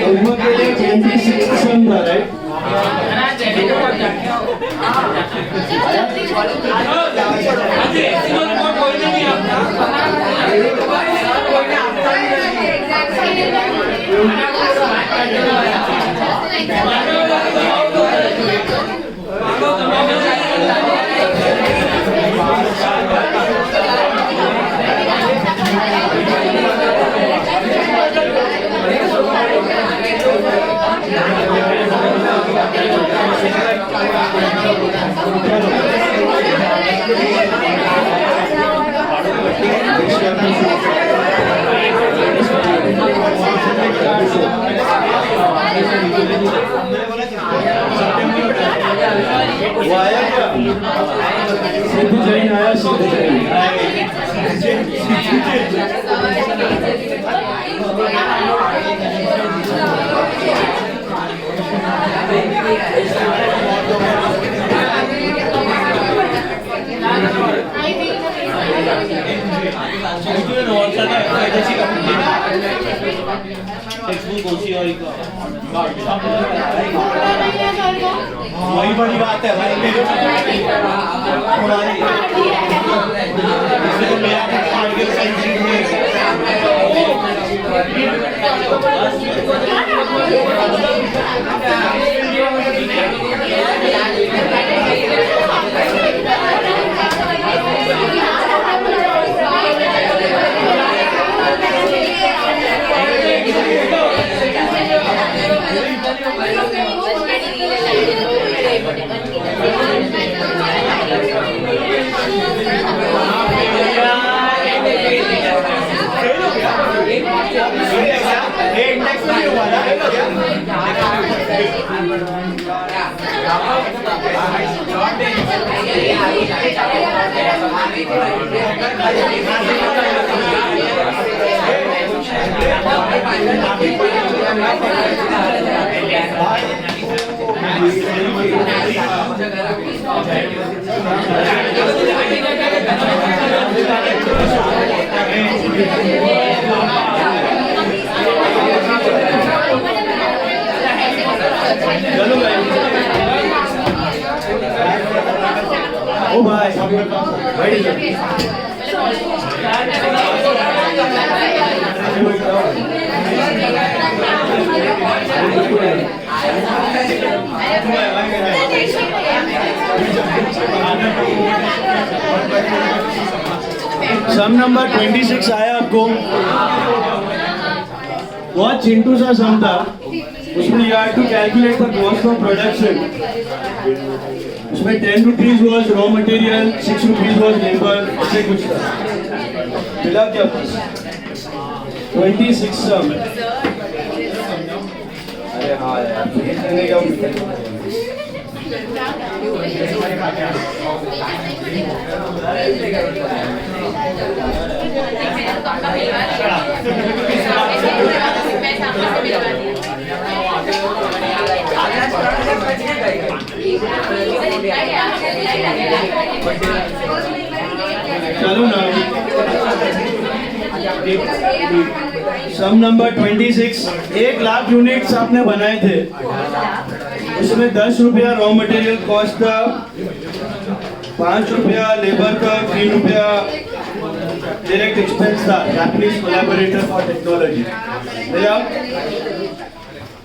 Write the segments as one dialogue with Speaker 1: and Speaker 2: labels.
Speaker 1: उम्र के लिए 26 सम था, राइट? वो आया क्या? सिद्धू जैन आया, सिद्धू जैन। वही बड़ी बात है भाई, ओ भाई सम नंबर 26 आया आपको। बहुत चिंटू सा सम था, उसमें you have to calculate the cost of production. उसमें 10 rupees was raw material, 6 rupees was labour, ऐसे कुछ था। मिला क्या? 26 सम। अरे हाँ यार, चलो ना। सम नंबर 26, 1 लाख यूनिट्स आपने बनाए थे, उसमें 10 रुपया रॉ मटेरियल कॉस्ट था, 5 रुपया लेबर का, 3 रुपया डायरेक्ट एक्सपेंस था, Japanese collaborator for technology.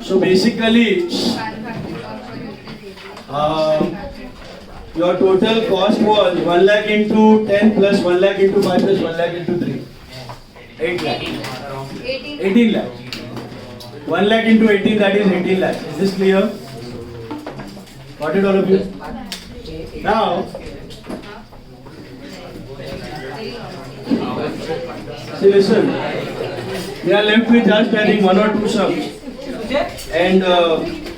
Speaker 1: So basically your total cost was 1 lakh into 10 plus 1 lakh into 5 plus 1 lakh into 3. 8 lakh. 18 lakh. 1 lakh into 18, that is 18 lakh. Is this clear? Got it all of you? Now, see, listen. We are left with just I think 1 or 2 sums. And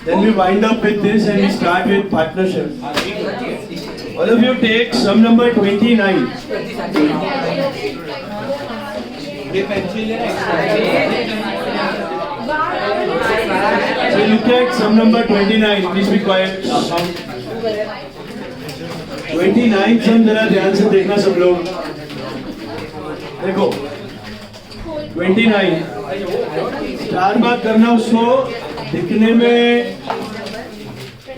Speaker 1: then we wind up with this and we start with partnership. All of you take sum number 29. So look at sum number 29. Please be quiet. 29 sum जरा ध्यान से देखना सब लोग। देखो, 29 star mark करना, उसको दिखने में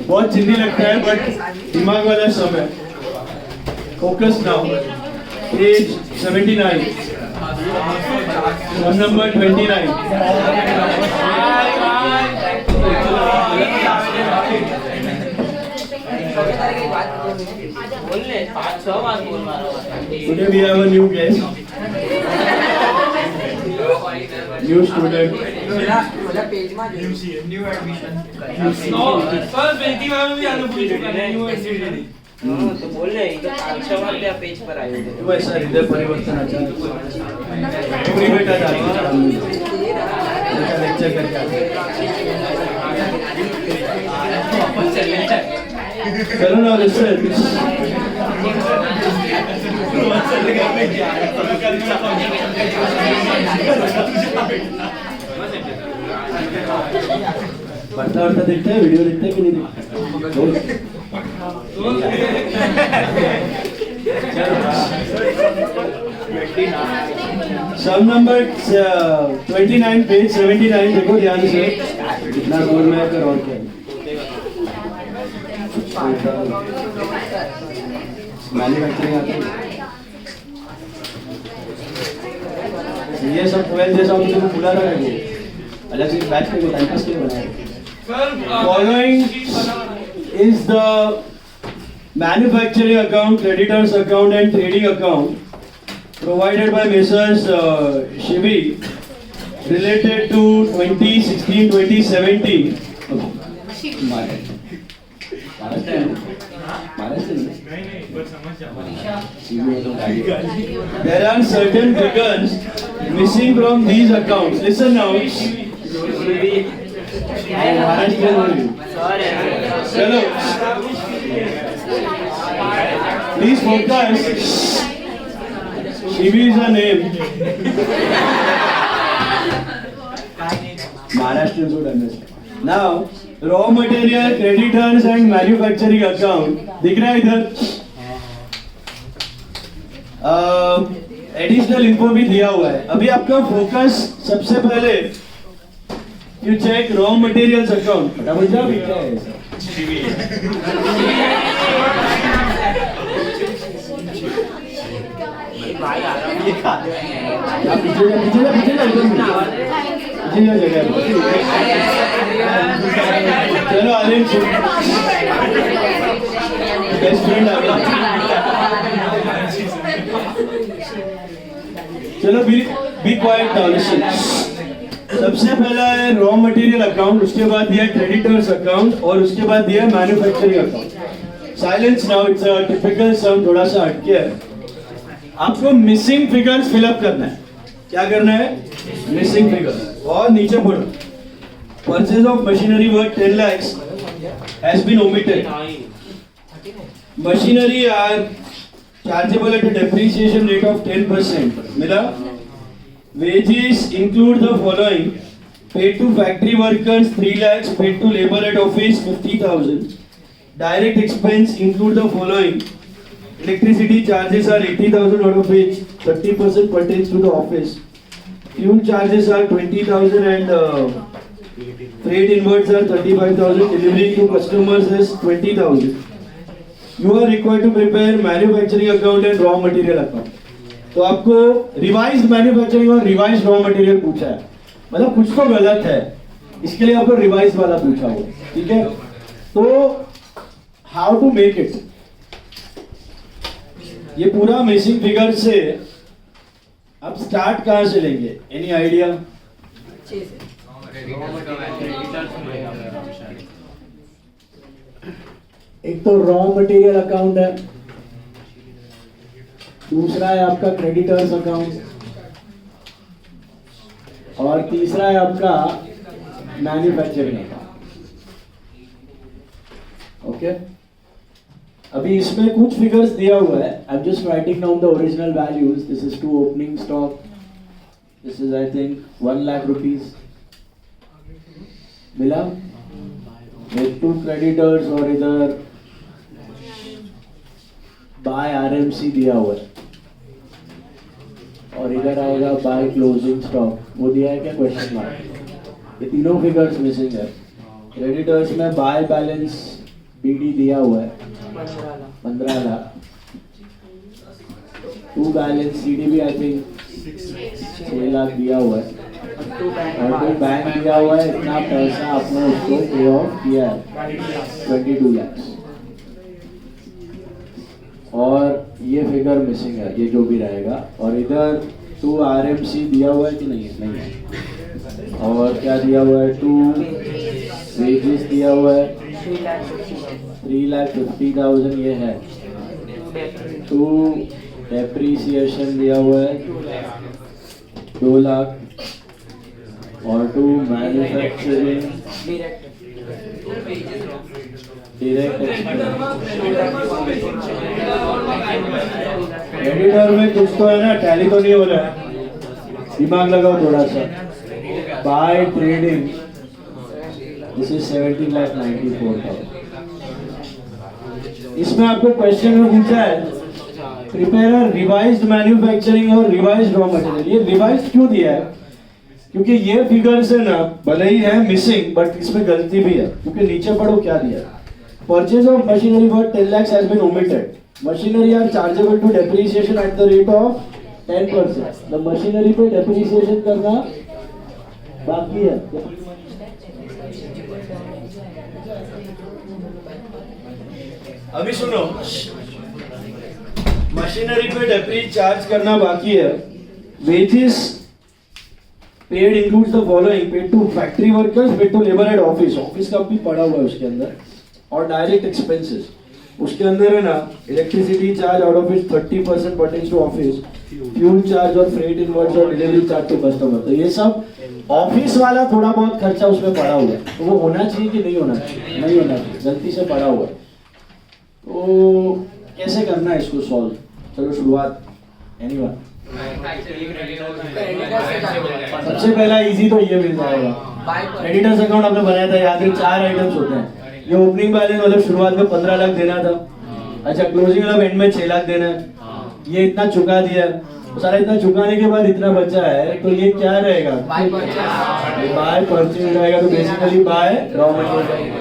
Speaker 1: बहुत चिंदी लगता है बट दिमाग वाला सब है। Focus now, page 79, sum number 29। Today we have a new guest, new student.
Speaker 2: New admission sir बेटी मैम भी आने पूछ चुका है न्यू एडमिशन।
Speaker 3: तो बोल रहे हैं तो 500 वाले पेज पर आए थे।
Speaker 1: वैसा हृदय परिवर्तन अचानक पूरी बेटा लेक्चर करके चलो ना लिसन। पढ़ता वढ़ता देखते हैं, वीडियो देखते हैं कि नहीं देखते? सम नंबर 29 पेज 79 देखो ध्यान से, कितना गोल में कर और क्या मैन्युफैक्चरिंग आती है। ये सब 12 जैसा तुमको खुला रहा है, अलग से बैच पे टाइम पास के लिए बनाया। Following is the manufacturing account, creditors account and trading account provided by Messrs. Shivi related to 2016-2017. There are certain figures missing from these accounts. Listen now. Chalo. Please focus. Shivi is a name. Maharashtrians would understand. Now, raw material, creditors and manufacturing account. दिख रहा है इधर? Additional info भी दिया हुआ है। अभी आपका फोकस सबसे पहले you check raw materials account. फटाफट जाओ, क्या है ऐसा? पीछे जगह चलो आलिम बेस्ट फ्रेंड आ गया। चलो बी क्वाइट नाउ, लिसन। सबसे पहला है रॉ मटेरियल अकाउंट, उसके बाद दिया क्रेडिटर्स अकाउंट और उसके बाद दिया manufacturing account. Silence now, it's a typical sum, थोड़ा सा हटके है। आपको मिसिंग फिगर्स फिलअप करना है। क्या करना है? Missing figures. और नीचे पढ़ो, purchase of machinery worth 10 lakhs has been omitted. Machinery are chargeable at a depreciation rate of 10%. मिला? Wages include the following: paid to factory workers 3 lakhs, paid to labor at office 50,000. Direct expense include the following: electricity charges are 80,000, out of which 30% pertains to the office. Fuel charges are 20,000 and freight inwards are 35,000. Delivery to customers is 20,000. You are required to prepare manufacturing account and raw material account. तो आपको revised manufacturing और revised raw material पूछा है, मतलब कुछ तो गलत है, इसके लिए आपको रिवाइज वाला पूछा हुआ, ठीक है? तो हाउ टू मेक इट, ये पूरा मिसिंग फिगर से अब स्टार्ट कहां से लेंगे? Any idea? एक तो रॉ मटेरियल अकाउंट है, दूसरा है आपका क्रेडिटर्स अकाउंट और तीसरा है आपका मैन्युफैक्चरिंग अकाउंट। ओके, अभी इसमें कुछ फिगर्स दिया हुआ है। I am just writing down the original values. This is to opening stock, this is I think 1 lakh rupees मिला विद 2 क्रेडिटर्स और इधर बाय आरएमसी दिया हुआ है
Speaker 4: और इधर आएगा बाय क्लोजिंग स्टॉक, वो दिया है क्या क्वेश्चन मार्क। ये तीनों फिगर्स मिसिंग है। क्रेडिटर्स में बाय बैलेंस बीडी दिया हुआ है 15 लाख, टू बैलेंस सीडी भी आई थिंक 6 लाख दिया हुआ है, और टू बैंक दिया हुआ है। इतना पैसा आपने उसको पे ऑफ किया है 22 लाख, और ये फिगर मिसिंग है, ये जो भी रहेगा। और इधर 2 RMC दिया हुआ है कि नहीं है? नहीं है। और क्या दिया हुआ है? 2 वेजेस दिया हुआ है 3,50,000 ये है। 2 डेप्रीसिएशन दिया हुआ है 2 लाख, और 2 मैन्युफैक्चरिंग डायरेक्ट एडिटर में कुछ तो है ना, टैली तो नहीं हो रहा है, दिमाग लगाओ थोड़ा सा। By trading this is 17,94,000। इसमें आपको क्वेश्चन में पूछा है प्रिपेयर रिवाइज्ड मैन्युफैक्चरिंग और रिवाइज्ड रॉ मटेरियल। ये रिवाइज्ड क्यों दिया है? क्योंकि ये फिगर्स है ना, भले ही है मिसिंग, बट इसमें गलती भी है। क्योंकि नीचे पढ़ो क्या दिया है, purchase of machinery for 10 lakhs has been omitted. Machinery are chargeable to depreciation at the rate of 10%। The machinery पे डेप्रिसिएशन करना बाकी है।
Speaker 1: अभी सुनो, मशीनरी पे डेप्री चार्ज करना बाकी है। Wages paid includes the following: paid to factory workers, paid to labour at office, office का भी पड़ा हुआ है उसके अंदर, और डायरेक्ट एक्सपेंसेस उसके अंदर है ना, electricity charge out of it 30% pertains to office, fuel charge और फ्रेट इनवर्स और डिलीवरी चार्ज टू कस्टमर। तो ये सब ऑफिस वाला थोड़ा बहुत खर्चा उसमें पड़ा हुआ है, तो वो होना चाहिए कि नहीं होना चाहिए? नहीं होना चाहिए, गलती से पड़ा हुआ है। तो कैसे करना है इसको सॉल्व? चलो शुरुआत, एनीवन? सबसे पहला इजी तो ये मिल जाएगा। क्रेडिटर्स अकाउंट आपने बनाया था, याद है 4 आइटम्स होते हैं। ये ओपनिंग बैलेंस मतलब शुरुआत में 15 लाख देना था, अच्छा क्लोजिंग मतलब एंड में 6 लाख देना है, ये इतना चुका दिया। तो सारा इतना चुकाने के बाद इतना बचा है, तो ये क्या रहेगा? बाय परचेज रहेगा। तो basically bye raw material,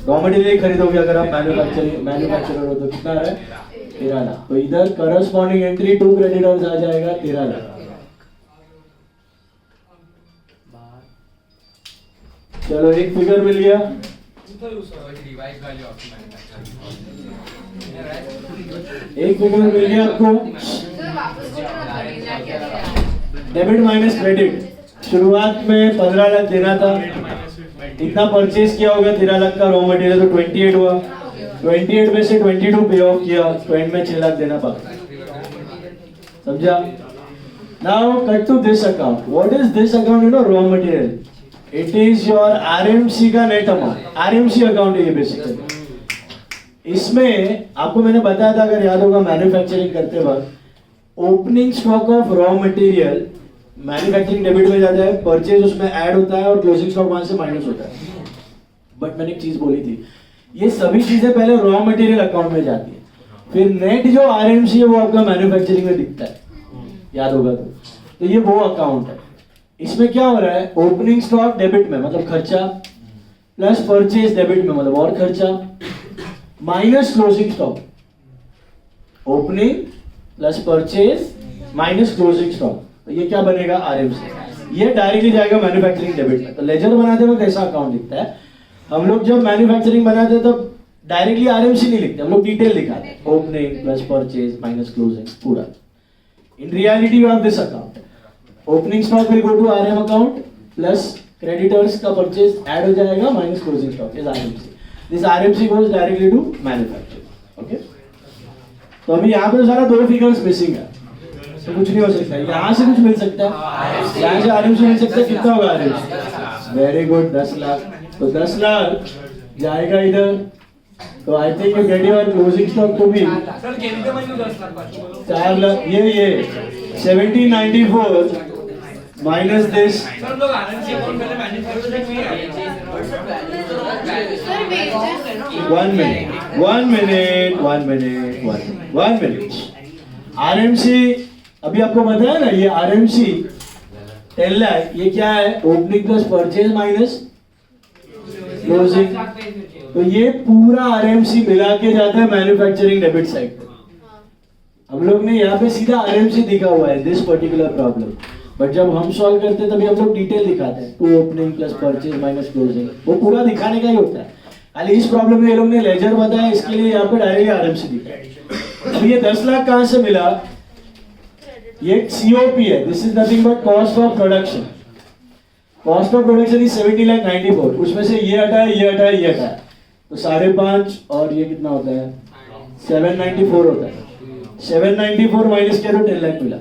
Speaker 1: raw material खरीदोगे अगर आप मैन्युफैक्चरर हो तो कितना है? 13 लाख। तो इधर करस्पॉन्डिंग एंट्री टू क्रेडिटर्स आ जाएगा 13 लाख। चलो एक फिगर मिल गया। एक फिगर मिल गया आपको, डेबिट माइनस क्रेडिट। शुरुआत में 15 लाख देना था, इतना परचेज किया होगा 13 लाख का रॉ मटेरियल, तो 28 हुआ। 28 में से 22 पे ऑफ किया, तो एंड में 6 लाख देना पड़ा। समझा? Now cut to this account. What is this account? You know, raw material. It is your RMC का नेट अमाउंट। RMC अकाउंट है ये बेसिकली। इसमें आपको मैंने बताया था, अगर याद होगा, मैन्युफैक्चरिंग करते वक्त opening stock of raw material manufacturing debit में जाता है, परचेज उसमें ऐड होता है, और क्लोजिंग स्टॉक वहां से माइनस होता है। बट मैंने एक चीज बोली थी, ये सभी चीजें पहले रॉ मटेरियल अकाउंट में जाती है, फिर नेट जो RMC है वो आपका मैन्युफैक्चरिंग में दिखता है, याद होगा तो ये वो अकाउंट है। इसमें क्या हो रहा है? ओपनिंग स्टॉक डेबिट में मतलब खर्चा, प्लस परचेज डेबिट में मतलब और खर्चा, minus closing stock. Opening plus purchase minus closing stock, तो ये क्या बनेगा? RMC। ये डायरेक्टली जाएगा मैन्युफैक्चरिंग डेबिट में। तो लेजर बनाते वक्त ऐसा अकाउंट दिखता है। हम लोग जब मैन्युफैक्चरिंग बनाते हैं तब डायरेक्टली RMC नहीं लिखते, हम लोग डिटेल दिखाते हैं, opening plus purchase minus closing पूरा। In reality you have this account, opening stock will go to RM account, plus creditors का परचेज ऐड हो जाएगा, minus closing stock is RMC। This RMC goes directly to manufacturing. Okay, तो अभी यहाँ पे सारा 2 figures missing है, तो कुछ नहीं हो सकता। यहाँ से कुछ मिल सकता है, यहाँ से RMC मिल सकता है। कितना होगा RMC? Very good, 10 lakh. तो 10 लाख जाएगा इधर, तो I think you get your closing stock to be 4 lakh. ये 1794 minus this, one minute. RMC
Speaker 4: अभी आपको पता है ना ये आरएमसी 10 लाख, ये क्या है? Opening plus purchase minus closing. तो ये पूरा आरएमसी मिला के जाता है मैन्युफैक्चरिंग डेबिट साइड पे। हम लोग ने यहाँ पे सीधा आरएमसी दिखा हुआ है दिस पर्टिकुलर प्रॉब्लम, बट जब हम सॉल्व करते हैं तभी हम लोग डिटेल दिखाते हैं, to opening plus purchase minus closing, वो पूरा दिखाने का ही होता है। खाली इस प्रॉब्लम में ये लोग ने लेजर बताया, इसके लिए यहाँ पे डायरेक्ट आरएमसी दिखा है। अब ये 10 लाख कहां से मिला? ये सीओपी है, this is nothing but cost of production. Cost of production is 70,94, उसमें से ये हटा है, ये हटा है, ये हटा है, तो 5.5 और ये कितना होता है? 794 होता है। 794 माइनस किया तो 10 लाख मिला।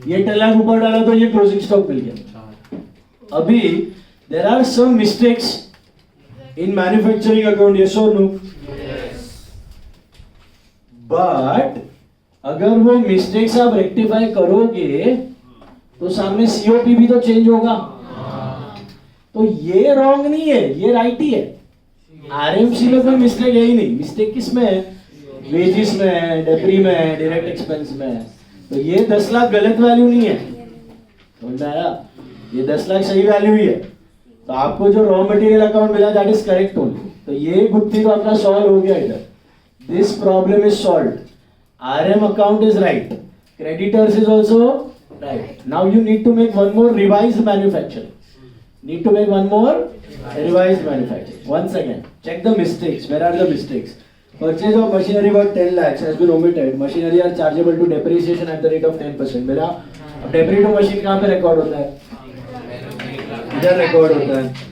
Speaker 4: ये 10 लाख ऊपर डाला तो ये क्लोजिंग स्टॉक मिल गया। अभी there are some mistakes in manufacturing account, yes और नो? बट अगर वो मिस्टेक्स आप रेक्टिफाई करोगे तो सामने सीओपी भी तो चेंज होगा। तो ये रॉन्ग नहीं है, ये राइट ही है। आरएमसी में कोई मिस्टेक है ही नहीं। मिस्टेक किस में है? वेजेस में है, डेप्री में है, डायरेक्ट एक्सपेंस में है। तो ये 10 लाख गलत वैल्यू नहीं है, समझ में आया? ये 10 लाख सही वैल्यू ही है। तो आपको जो रॉ मटेरियल अकाउंट मिला दैट इज करेक्ट ओनली। तो ये गुत्थी तो आपका सॉल्व हो गया इधर। This problem is solved. RM account is right. Creditors is also right. Now you need to make one more revised manufacturing. Need to make one more revised manufacturing. Once again, check the mistakes. Where are the mistakes? Purchase of machinery worth 10 lakhs has been omitted. Machinery are chargeable to depreciation at the rate of 10%. मेरा अब डेप्री to machine कहाँ पे record होता है? इधर record होता है।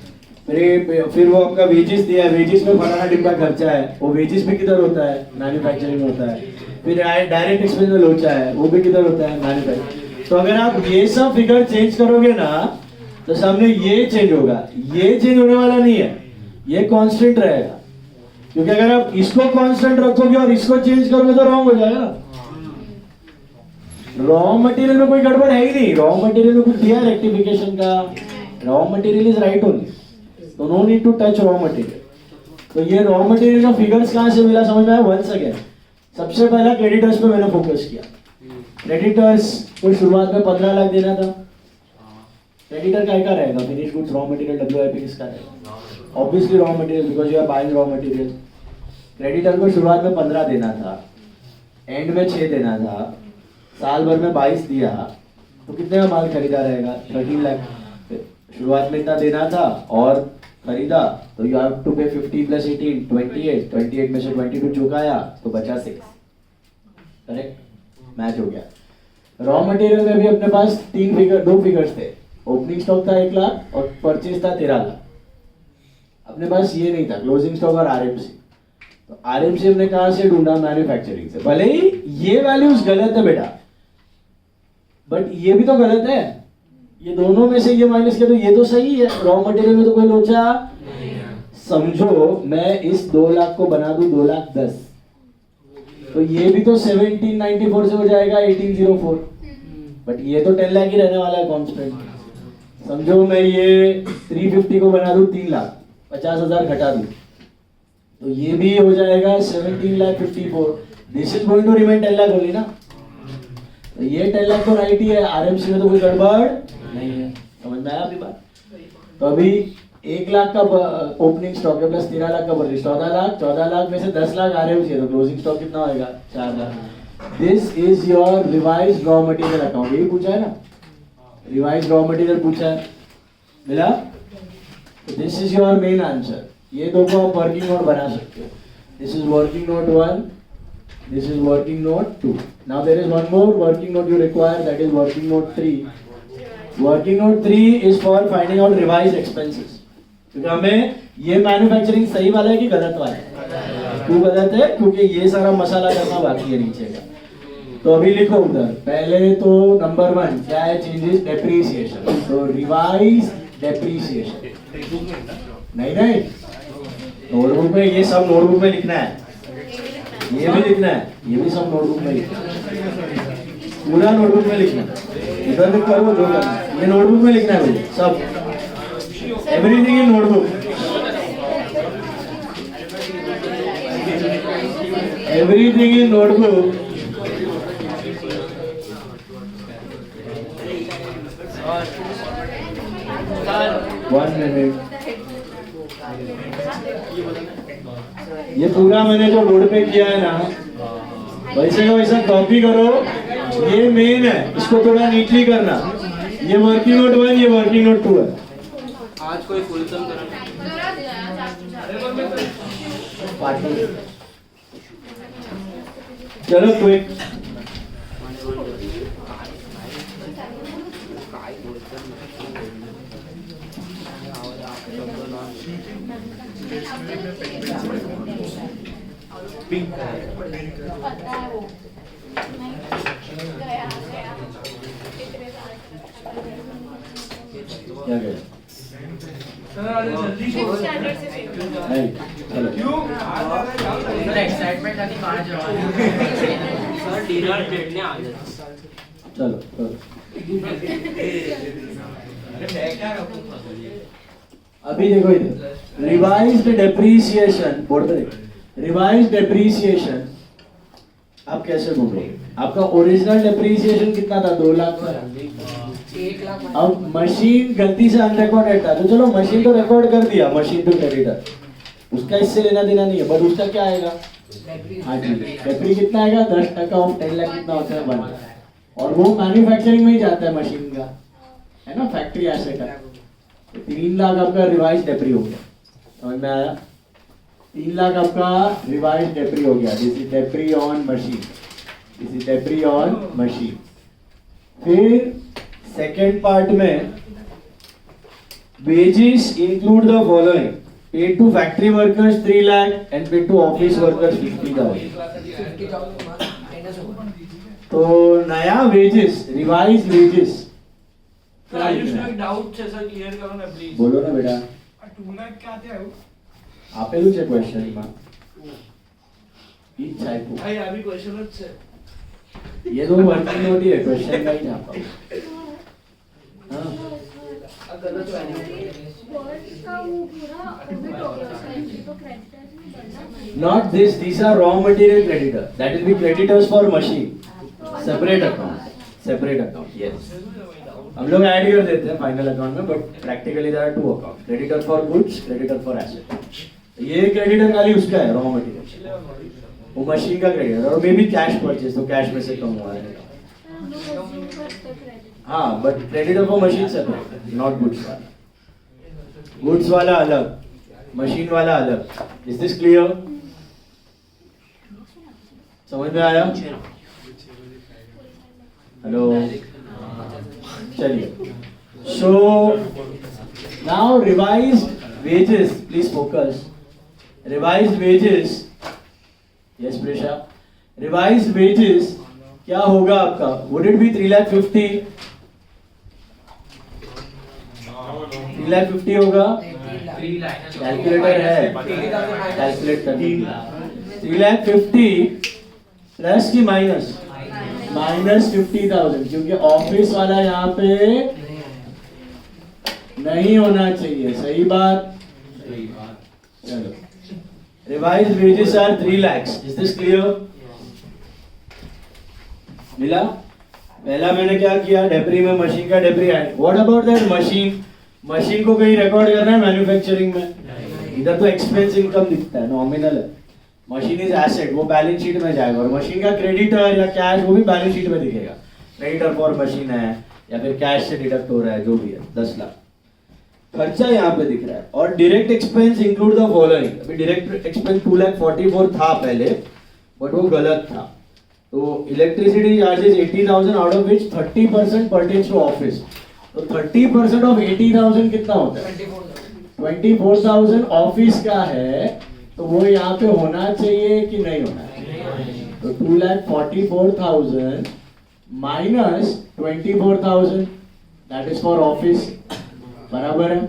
Speaker 4: फिर वो आपका वेजेस दिया है, वेजेस में फलाना डिब्बा खर्चा है, वो वेजेस भी किधर होता है? मैन्युफैक्चरिंग होता है। फिर डायरेक्ट एक्सपेंस में लोचा है, वो भी किधर होता है? मैन्युफैक्चरिंग। तो अगर आप ये सब फिगर चेंज करोगे ना तो सामने ये चेंज होगा, ये चेंज होने वाला नहीं है, ये कांस्टेंट रहेगा। क्योंकि अगर आप इसको कांस्टेंट रखोगे और इसको चेंज करोगे तो रॉन्ग हो जाएगा। रॉ मटेरियल में कोई गड़बड़ है ही नहीं, रॉ मटेरियल में कुछ दिया रेक्टिफिकेशन का, raw material is right only, तो no need to touch raw material. तो ये रॉ मटेरियल का फिगर्स कहां से मिला समझ में आया? वंस अगेन सबसे पहला क्रेडिटर्स पे मैंने फोकस किया। क्रेडिटर्स को शुरुआत में 15 लाख देना था। क्रेडिटर काय का रहेगा? Finish goods, raw material, WIP किसका रहेगा? Obviously raw material, because you are buying raw material. Creditor को शुरुआत में 15 देना था, एंड में 6 देना था, साल भर में 22 दिया, तो कितने का माल खरीदा रहेगा? 13 लाख। शुरुआत में इतना देना था और खरीदा, तो यू हैव टू पे 50 प्लस 18 28, 28 में से 22 चुकाया तो बचा 6। करेक्ट? मैच हो गया। रॉ मटेरियल में भी अपने पास 2 फिगर्स थे। ओपनिंग स्टॉक था 1 लाख और परचेज था 13 लाख। अपने पास ये नहीं था, क्लोजिंग स्टॉक और आरएमसी। तो आरएमसी हमने कहां से ढूंढा? मैन्युफैक्चरिंग से। भले ही ये वैल्यूज गलत है बेटा, बट ये भी तो गलत है। ये दोनों में से ये माइनस किया तो ये तो सही है। रॉ मटेरियल में तो कोई लोचा समझो, मैं इस 2 लाख को बना दूं 2,10,000, तो ये भी तो 1794 से हो जाएगा 1804, बट ये तो 10 लाख ही रहने वाला है कांस्टेंट। समझो मैं ये 350 को बना दूं 3 लाख, 50,000 घटा दूं, तो ये भी हो जाएगा 17,54,000। This is going to remain 10 lakh only ना। तो ये 10 लाख तो राइट ही है, आरएमसी में तो कोई गड़बड़ नहीं है। समझ में आया आपकी बात? तो अभी 1 लाख का ओपनिंग स्टॉक है प्लस 13 लाख का परचेज, 14 लाख में से 10 लाख आरएमसी है, तो क्लोजिंग स्टॉक कितना होगा? 4 lakh. This is your revised raw material account. यही पूछा है ना, रिवाइज्ड रॉ मटेरियल पूछा है, मिला? तो this is your main answer. ये दो को आप वर्किंग नोट बना सकते हो। This is working note 1, this is working note 2. Now there is one more working note you require, that is working note 3. Working note 3 is for finding out revised expenses. क्योंकि हमें ये manufacturing सही वाला है कि गलत वाला है? क्यों गलत है? क्योंकि ये सारा मसाला करना बाकी है नीचे का। तो अभी लिखो उधर, पहले तो नंबर 1 क्या है? Changes depreciation. तो रिवाइज डेप्रीसिएशन नहीं, नोटबुक में ये सब नोटबुक में लिखना है, ये भी लिखना है, ये भी सब नोटबुक में लिखना है, पूरा नोटबुक में लिखना है। इधर लिख कर वो दो करना है, ये नोटबुक में लिखना है मुझे सब, everything in notebook, everything in notebook. 1 minute. ये पूरा मैंने जो बोर्ड पे किया है ना, वैसे का वैसा कॉपी करो। ये मेन है, इसको थोड़ा नीटली करना। ये वर्किंग नोट 1, ये वर्किंग नोट 2 है।
Speaker 3: आज कोई फुल सम करा
Speaker 4: चलो क्विक। क्या करें?
Speaker 2: सर आज जल्दी छोड़ो।
Speaker 4: नहीं, चलो।
Speaker 2: क्यों?
Speaker 3: एक्साइटमेंट आनी कहाँ जवानी सर डिनर डेट ने आ जाए
Speaker 4: चलो चलो। अभी देखो इधर, रिवाइज्ड डेप्रीसिएशन बोर्ड पे देखो। रिवाइज्ड डेप्रीसिएशन आप कैसे ढूंढोगे? आपका ओरिजिनल डेप्रीसिएशन कितना था? 2 लाख था।
Speaker 3: 1 लाख
Speaker 4: अब मशीन गलती से अनरिकॉर्डेड था, तो चलो मशीन तो रिकॉर्ड कर दिया, मशीन टू क्रेडिटर, उसका इससे लेना देना नहीं है। बट उसका क्या आएगा? हाँ जी, डेप्री कितना आएगा? 10% ऑफ 10 लाख कितना होता है? 1 लाख। और वो मैन्युफैक्चरिंग में ही जाता है मशीन का, है ना, फैक्ट्री एसेट है। 3 लाख आपका रिवाइज डेप्री हो गया। समझ में आया? 3 लाख आपका रिवाइज डेप्री हो गया। This is depre on machine, this is depre on machine. फिर सेकेंड पार्ट में wages include the following: paid to factory workers 3 lakh and paid to office workers 50,000। तो नया wages, revise wages
Speaker 2: sir Ayush को एक doubt છે sir clear કરો ને please.
Speaker 4: બોલો ને બેટા।
Speaker 2: 2 લાખ ક્યાંથી આવ્યું?
Speaker 4: આપેલું છે ક્વેશ્ચન માં, ઈ જ છે।
Speaker 2: ભાઈ આ બી ક્વેશ્ચન જ છે।
Speaker 4: ये तो वर्किंग नोट ही है, क्वेश्चन का ही ना आपका। हाँ
Speaker 3: આ ગલત વાली
Speaker 4: not this, these are raw material creditor, that will be creditors for machine, separate account, separate account, yes। हम लोग ऐड कर देते हैं फाइनल अकाउंट में, but practically there are 2 account, creditor for goods, creditor for asset. ये creditor खाली उसका है, रॉ मटेरियल, वो मशीन का क्रेडिटर। और मे बी कैश परचेज, तो कैश में से कम हुआ है। हाँ, but creditor for machine separate, not goods वाला। गुड्स वाला अलग, मशीन वाला अलग। Is this clear? समझ में आया? हेलो, चलिए। So now revised wages, please focus. Revised wages, yes Presha, revised wages क्या होगा आपका? Would it be 3,50,000? 3,50,000 होगा? कैलकुलेटर है, कैलकुलेट कर लीजिए। 3,50,000 प्लस की माइनस? माइनस 50,000, क्योंकि ऑफिस वाला यहाँ पे नहीं होना चाहिए। सही बात? चलो, revised wages are 3 lakhs। Is this clear? मिला? पहला मैंने क्या किया? डेप्री में मशीन का depre add. What about that machine? Machine को कहीं रिकॉर्ड करना है मैन्युफैक्चरिंग में? इधर तो एक्सपेंस इनकम दिखता है, नॉमिनल है। मशीन इज एसेट, वो बैलेंस शीट में जाएगा। और मशीन का क्रेडिटर या कैश वो भी बैलेंस शीट में दिखेगा। क्रेडिटर फॉर मशीन है या फिर कैश से डिडक्ट हो रहा है, जो भी है, 10 लाख खर्चा यहाँ पे दिख रहा है। और direct expense include the following. अभी डायरेक्ट एक्सपेंस 2,44,000 था पहले, बट वो गलत था। तो electricity charges 80,000, out of which 30% pertains to office. तो 30% ऑफ 80,000 कितना होता है? 24,000 ऑफिस का है, तो वो यहाँ पे होना चाहिए कि नहीं होना चाहिए? तो 2,44,000 minus 24,000, that is for office, बराबर है?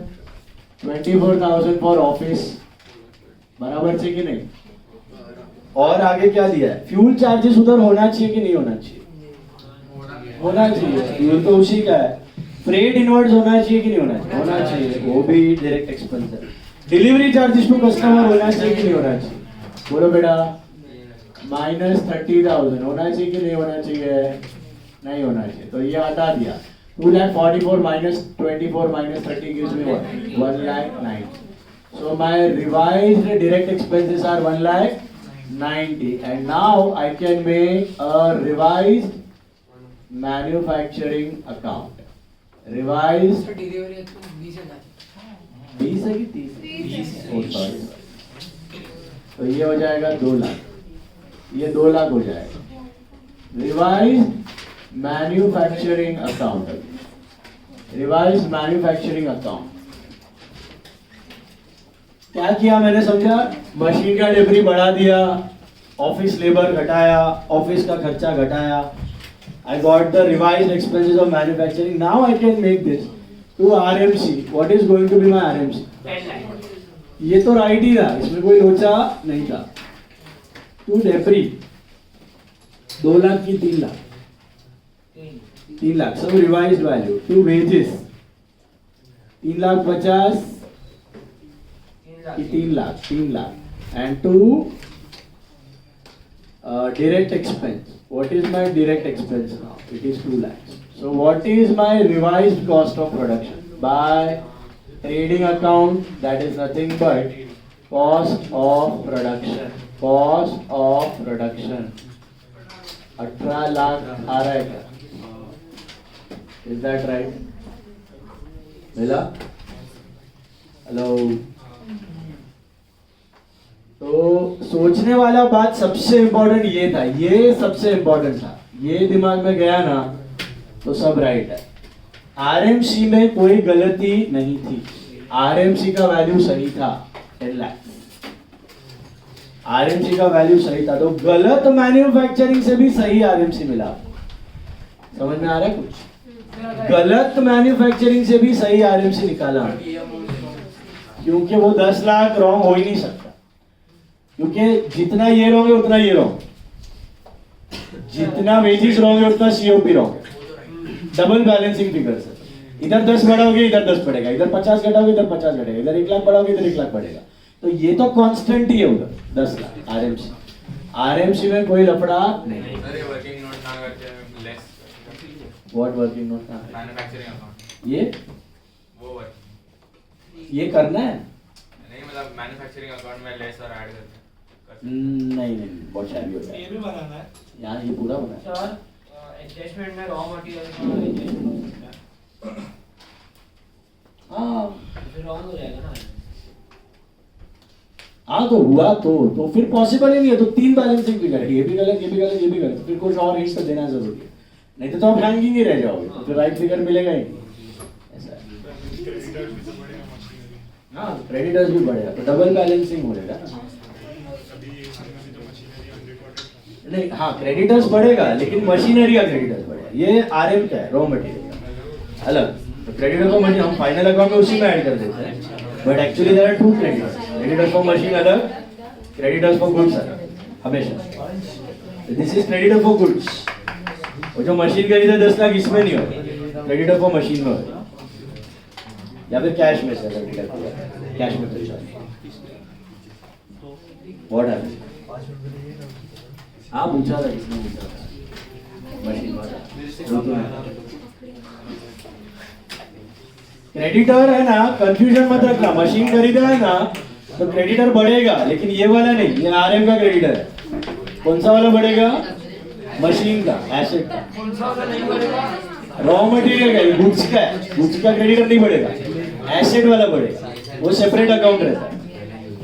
Speaker 4: 24,000 फॉर ऑफिस, बराबर चाहिए कि नहीं? और आगे क्या दिया है? फ्यूल चार्जेस उधर होना चाहिए कि नहीं होना चाहिए? होना चाहिए, फ्यूल तो उसी का है। फ्रेट इनवर्ड्स होना चाहिए कि नहीं होना चाहिए? होना चाहिए, वो भी डायरेक्ट एक्सपेंस है। डिलीवरी चार्जेस टू कस्टमर होना चाहिए कि नहीं होना चाहिए? बोलो बेटा। माइनस 30,000 होना चाहिए कि नहीं होना चाहिए? नहीं होना चाहिए, तो ये हटा दिया। 2,44,000 minus 24 minus 30 gives me what? 1,09,000. So my revised direct expenses are 1,90,000, and now I can make a revised manufacturing account. Revised 20 है कि 30? Oh, sorry. तो ये हो जाएगा 2 लाख, ये 2 लाख हो जाएगा. Revised manufacturing account. Revised manufacturing account. क्या किया मैंने समझा? मशीन का डिलीवरी बढ़ा दिया, ऑफिस लेबर घटाया, ऑफिस का खर्चा घटाया. I got the revised expenses of manufacturing. Now I can make this to RMC. What is going to be my RMC?
Speaker 3: 10 lakh.
Speaker 4: ये तो राइट ही था, इसमें कोई लोचा नहीं था. टू डेप्री 2 लाख की 3 लाख, 3 लाख सब रिवाइज्ड वैल्यू. टू वेजेस 3,50,000 की 3 lakh, 3 lakh. And to direct expense. What is my direct expense now? It is 2 lakhs. So what is my revised cost of production? By trading account, that is nothing but cost of production. Cost of production 18 lakh आ रहा है क्या? Is that right? मिला? Hello. तो सोचने वाला बात सबसे important ये था, ये सबसे इम्पोर्टेंट था. ये दिमाग में गया ना तो सब राइट है. आरएमसी में कोई गलती नहीं थी. आरएमसी का वैल्यू सही था 10 लाख. आरएमसी का वैल्यू सही था. तो गलत मैन्युफैक्चरिंग से भी सही आरएमसी मिला. समझ में आ रहा है कुछ? गलत मैन्युफैक्चरिंग से भी सही आरएमसी निकाला, क्योंकि वो 10 लाख रॉन्ग हो ही नहीं सकता. क्योंकि जितना ये रॉन्ग है उतना ये रॉन्ग, जितना वेजेस रॉन्ग है उतना सीओपी रॉन्ग है. डबल बैलेंसिंग फिगर्स है. इधर 10 बढ़ाओगे इधर 10 बढ़ेगा, इधर 50 घटाओगे इधर 50 घटेगा, इधर 1 लाख बढ़ाओगे इधर 1 लाख बढ़ेगा. तो ये तो कांस्टेंट ही है उधर 10 लाख. आरएमसी, आरएमसी में कोई लफड़ा नहीं.
Speaker 5: अरे वर्किंग नोट ना करते लेस.
Speaker 4: व्हाट वर्किंग नोट ना?
Speaker 5: मैन्युफैक्चरिंग अकाउंट
Speaker 4: ये
Speaker 5: वो वर्क
Speaker 4: ये करना है.
Speaker 5: नहीं, मतलब मैन्युफैक्चरिंग अकाउंट में लेस और ऐड करते हैं.
Speaker 4: नहीं नहीं, बहुत शायरी होता
Speaker 2: ये
Speaker 4: है.
Speaker 2: भी बनाना है.
Speaker 4: यहाँ ये पूरा बना है.
Speaker 3: सर एडजस्टमेंट में रॉ मटेरियल
Speaker 4: हाँ
Speaker 3: फिर रॉन्ग हो जाएगा ना.
Speaker 4: हाँ तो हुआ तो फिर पॉसिबल ही नहीं है. तो 3 बैलेंसिंग फिगर है, ये भी गलत ये भी गलत ये भी गलत. तो फिर कुछ और हिंट्स तो देना जरूरी है, नहीं तो आप हैंगिंग ही रह जाओगे. तो फिर राइट फिगर मिलेगा ही नहीं. ऐसा है. हाँ क्रेडिटर्स भी बढ़ेगा तो डबल बैलेंसिंग हो जाएगा ना. नहीं हाँ क्रेडिटर्स बढ़ेगा लेकिन मशीनरी का क्रेडिटर्स बढ़ेगा. ये आरएम का है, रॉ मटेरियल अलग. तो क्रेडिटर को मशीन हम फाइनल अकाउंट में उसी में ऐड कर देते हैं. But actually there are 2 creditors. Creditors for machine अलग, क्रेडिटर्स फॉर गुड्स अलग हमेशा. This is creditor for goods. वो जो मशीन खरीदे 10 लाख इसमें नहीं होगा, क्रेडिटर फॉर मशीन में होगा. या फिर कैश में से क्रेडिटर कैश में पैसा. What happens? हाँ पूछा था, किसने पूछा था? मशीन वाला. क्रेडिटर है ना, कंफ्यूजन मत रखना. मशीन खरीदा है ना तो क्रेडिटर बढ़ेगा, लेकिन ये वाला नहीं. ये आरएम का क्रेडिटर है. कौन सा वाला बढ़ेगा? मशीन का, एसेट का. रॉ मटेरियल का, गुड्स का है. गुड्स का क्रेडिटर नहीं बढ़ेगा, एसेट वाला बढ़ेगा. वो सेपरेट अकाउंट रहता है.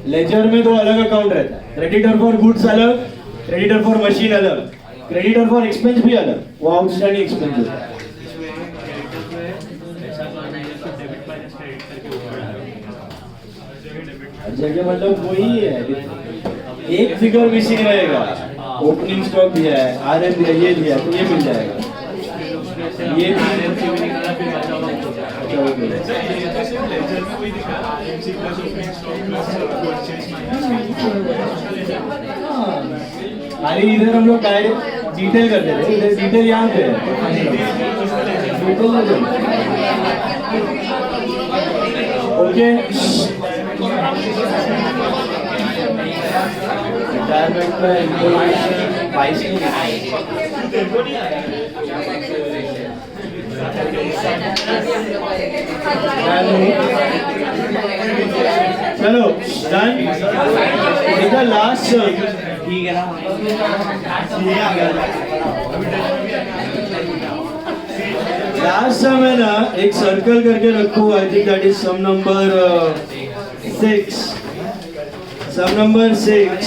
Speaker 4: लेजर में 2 अलग अकाउंट रहता है. क्रेडिटर फॉर गुड्स अलग, क्रेडिटर फॉर मशीन अलग, क्रेडिटर फॉर एक्सपेंस भी अलग. वो आउटस्टैंडिंग एक्सपेंस होता है. हर जगह मतलब वही है, एक फिगर मिसिंग रहेगा. ओपनिंग स्टॉक दिया है, आरएम दिया, ये दिया तो ये मिल जाएगा. ये खाली इधर हम लोग डिटेल करते थे. इधर डिटेल यहाँ पे है. ओके रिटायरमेंट में इंफॉर्मेशन 22 चलो डन। इधर लास्ट
Speaker 2: ठीक है ना
Speaker 4: लास्ट सम है ना, एक सर्कल करके रखो। I think that is sum number 6। Sum number 6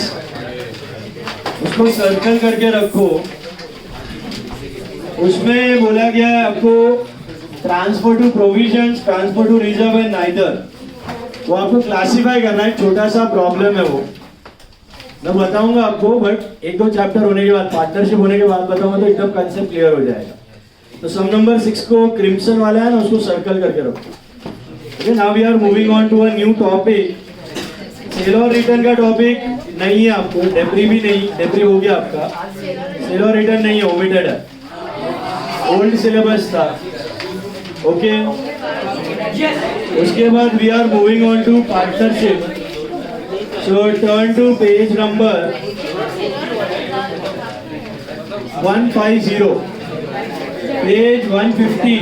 Speaker 4: उसको सर्कल करके रखो। उसमें बोला गया है आपको transfer to provisions, transfer to reserve and neither. वो आपको क्लासिफाई करना है। छोटा सा प्रॉब्लम है वो, मैं बताऊंगा आपको, बट एक दो चैप्टर होने के बाद, पार्टनरशिप होने के बाद बताऊंगा तो एकदम कंसेप्ट क्लियर हो जाएगा। तो सम नंबर 6 को क्रिम्सन वाला है ना, उसको सर्कल करके रखो। Okay, now we are moving on to a new topic. Sale और रिटर्न का टॉपिक नहीं है आपको, डेब्री भी नहीं, डेब्री हो गया आपका। सेल और रिटर्न नहीं है, ओमिटेड है, ओल्ड सिलेबस था। ओके, उसके बाद we are moving on to partnership. So turn to page number 150, page 150।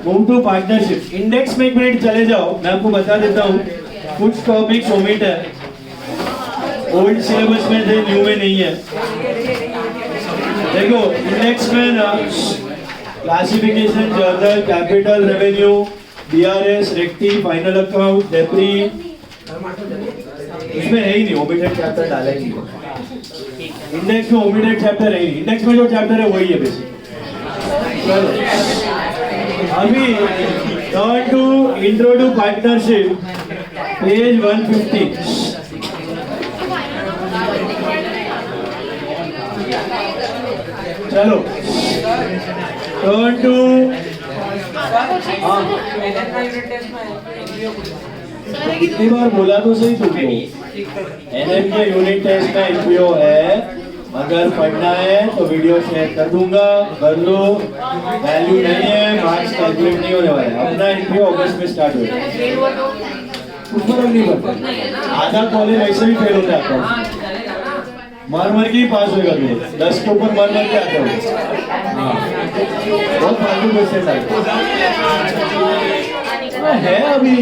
Speaker 4: Move to partnership. Index में एक मिनट चले जाओ, मैं आपको बता देता हूँ कुछ टॉपिक्स ओमिट है, ओल्ड सिलेबस में थे, न्यू में नहीं है। देखो इंडेक्स में ना classification, journal, capital, revenue, BRS, recti, final account, debris, उसमें है ही नहीं, ओमिटेड चैप्टर डाला ही नहीं। इंडेक्स में ओमिटेड चैप्टर है ही नहीं, इंडेक्स में जो चैप्टर है वही है बेसिक। चलो अभी turn to intro to partnership, page 150। चलो टर्न टू, कितनी बार बोला तो सही तुमको, एनएम के यूनिट टेस्ट का एमपीओ है। अगर पढ़ना है तो वीडियो शेयर कर दूंगा, कर लो। वैल्यू नहीं है, मार्क्स कैलकुलेट नहीं होने वाला है। अपना एमपीओ अगस्त में स्टार्ट हो जाएगा, कुछ फर्क नहीं पड़ता। आधा कॉलेज ऐसे भी फेल होता है आपका, मर के ही पास होएगा तुम, 10 के ऊपर मर के आते हो। हाँ, बहुत फालतू क्वेश्चन है। अभी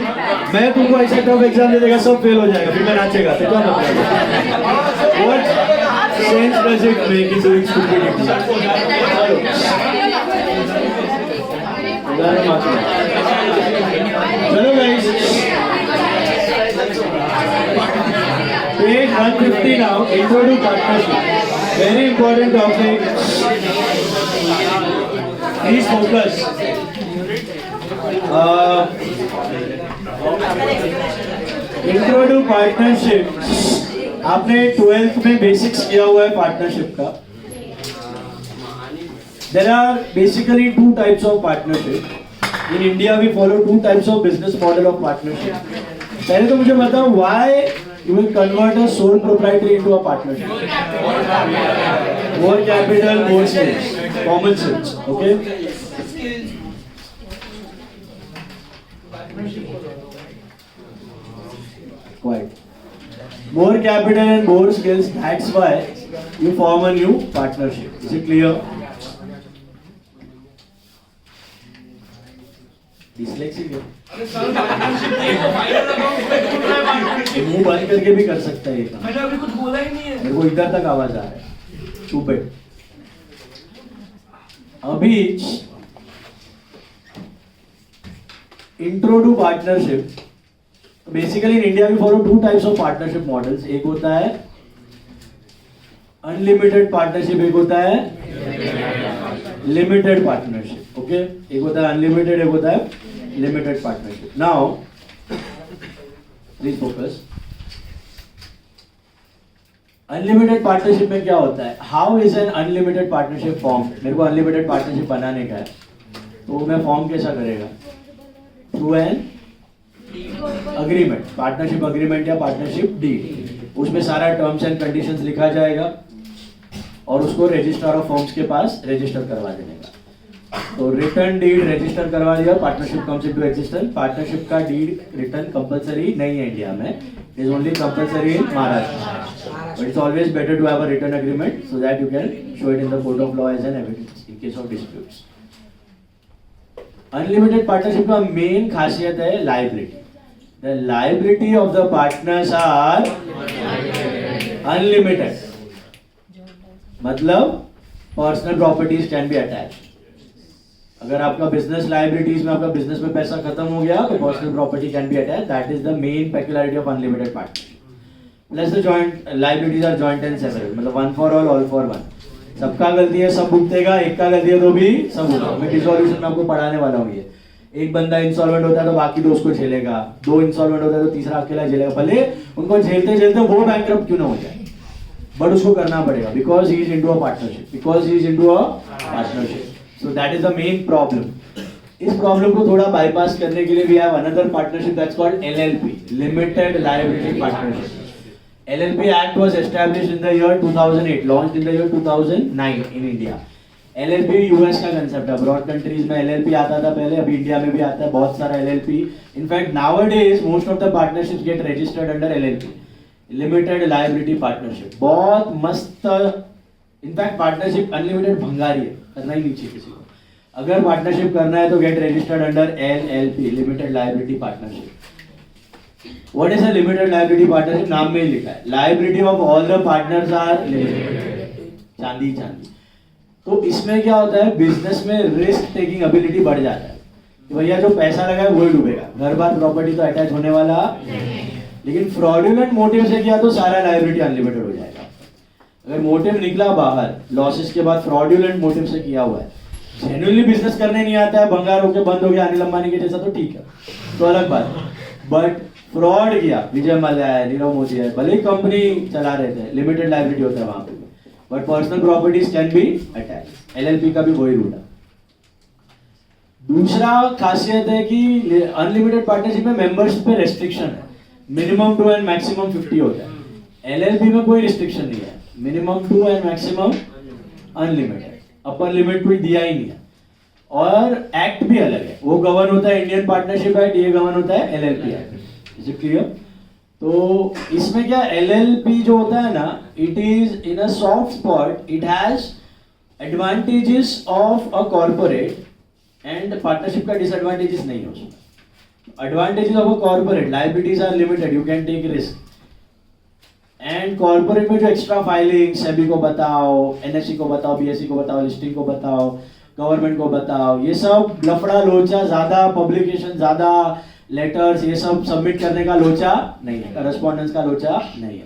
Speaker 4: मैं तुमको ऐसा टफ एग्जाम दे देगा, सब फेल हो जाएगा, फिर मैं नाचेगा तो क्या मतलब? What sense does it make in doing stupidity? चलो guys, page 150 now, intro to partnership. Very important topic. Please focus. Intro to partnership. आपने 12th में बेसिक्स किया हुआ है पार्टनरशिप का। There are basically two types of partnership. In India we follow two types of business model of partnership. पहले तो मुझे बताओ why you will convert a sole proprietor into a partnership? More capital, more sales. Common sense. Okay? Quiet. More capital and more skills. That's why you form a new partnership. Is it clear? Dyslexic है। मुंह बंद करके भी कर सकता है ये काम।
Speaker 2: मैंने अभी कुछ बोला ही नहीं है।
Speaker 4: मेरे को इधर तक आवाज आ रहा है। चुप बैठ। अभी intro to partnership. Basically in India we follow two types of partnership models. एक होता है अनलिमिटेड पार्टनरशिप, एक होता है लिमिटेड पार्टनरशिप। ओके, एक होता है अनलिमिटेड, एक होता है limited partnership. Now please focus. Unlimited partnership में क्या होता है? How is an unlimited partnership form? मेरे को अनलिमिटेड पार्टनरशिप बनाने का है, तो मैं फॉर्म कैसा करेगा? Through an agreement, partnership agreement या पार्टनरशिप डीड। उसमें सारा टर्म्स एंड कंडीशंस लिखा जाएगा और उसको रजिस्टर ऑफ फॉर्म्स के पास रजिस्टर करवा देने का। तो रिटर्न डीड रजिस्टर करवा दिया, partnership comes into existence. Partnership का डीड रिटर्न कंपलसरी नहीं है इंडिया में, it is only compulsory in Maharashtra, but it's always better to have a written agreement so that you can show it in the court of law as an evidence in case of disputes. Unlimited partnership का main खासियत है liability. The liability of the partners are unlimited. मतलब personal properties can be attach. अगर आपका business liabilities में आपका business में पैसा खत्म हो गया तो personal property can be attach. That is the main peculiarity of unlimited partnership. Plus the joint liabilities are joint and separate. मतलब one for all for one. सबका गलती है सब भुगतेगा, एक का गलती है तो भी सब भुगतेगा. मैं डिसॉल्यूशन में आपको पढ़ाने वाला हूँ. ये एक बंदा इंसॉल्वेंट होता है तो बाकी दो उसको झेलेगा, दो इंसॉल्वेंट होता है तो तीसरा अकेला झेलेगा. भले उनको झेलते झेलते वो बैंकरप्ट क्यों ना हो जाए, बट उसको करना पड़ेगा because he is into a partnership. Because he is into a partnership. So that is the main problem. इस प्रॉब्लम को थोड़ा बाईपास करने के लिए we have another partnership that's called LLP, limited liability partnership. LLP Act was established in the year 2008, launched in the year 2009 in India. LLP US का concept है. Abroad countries में LLP आता था पहले, अभी इंडिया में भी आता है बहुत सारा LLP. In fact nowadays most of the partnerships get registered under LLP, limited liability partnership. बहुत मस्त. इनफैक्ट पार्टनरशिप अनलिमिटेड भंगारी है, करना ही नहीं चाहिए किसी को. अगर पार्टनरशिप करना है तो get registered under LLP, limited liability partnership. What is a limited liability partnership? नाम में ही लिखा है liability of all the partners are limited. चांदी चांदी. तो इसमें क्या होता है, बिजनेस में रिस्क टेकिंग एबिलिटी बढ़ जाता है कि भैया जो पैसा लगा है वही डूबेगा, घर बार प्रॉपर्टी तो अटैच होने वाला लेकिन फ्रॉडुलेंट मोटिव से किया तो सारा लायबिलिटी अनलिमिटेड हो जाएगा. अगर मोटिव निकला बाहर लॉसेस के बाद, फ्रॉडुलेंट मोटिव से किया हुआ है, जेन्युइनली बिजनेस करने नहीं आता है, भंगार होकर बंद हो गया अनिल अंबानी के जैसा, तो ठीक है, तो अलग बात. बट फ्रॉड किया, विजय मल्ल्या है, नीरव मोदी है, भले ही कंपनी चला रहे थे, लिमिटेड लायबिलिटी होता है वहां पे, but personal properties can be attach. LLP का भी वही रूल है. दूसरा खासियत है कि अनलिमिटेड पार्टनरशिप में मेंबर्स पे रेस्ट्रिक्शन है. मिनिमम 2 एंड मैक्सिमम 50 होता है. LLP में कोई रिस्ट्रिक्शन नहीं है. Minimum 2 and maximum unlimited. Upper limit कोई दिया ही नहीं है. और एक्ट भी अलग है. वो गवर्न होता है इंडियन पार्टनरशिप एक्ट, ये गवर्न होता है LLP act. Is it clear? तो इसमें क्या LLP जो होता है ना, it is in a soft spot. It has advantages of a corporate and partnership का डिसएडवांटेजेस नहीं है उसमें. Advantages of a corporate, liabilities are limited, you can take risk. And corporate में जो एक्स्ट्रा फाइलिंग, सेबी को बताओ, NSE को बताओ, BSE को बताओ, लिस्टिंग को बताओ, गवर्नमेंट को बताओ, ये सब लफड़ा लोचा, ज्यादा पब्लिकेशन, ज्यादा लेटर्स, ये सब सबमिट करने का लोचा नहीं है, करस्पॉन्डेंस का लोचा नहीं है.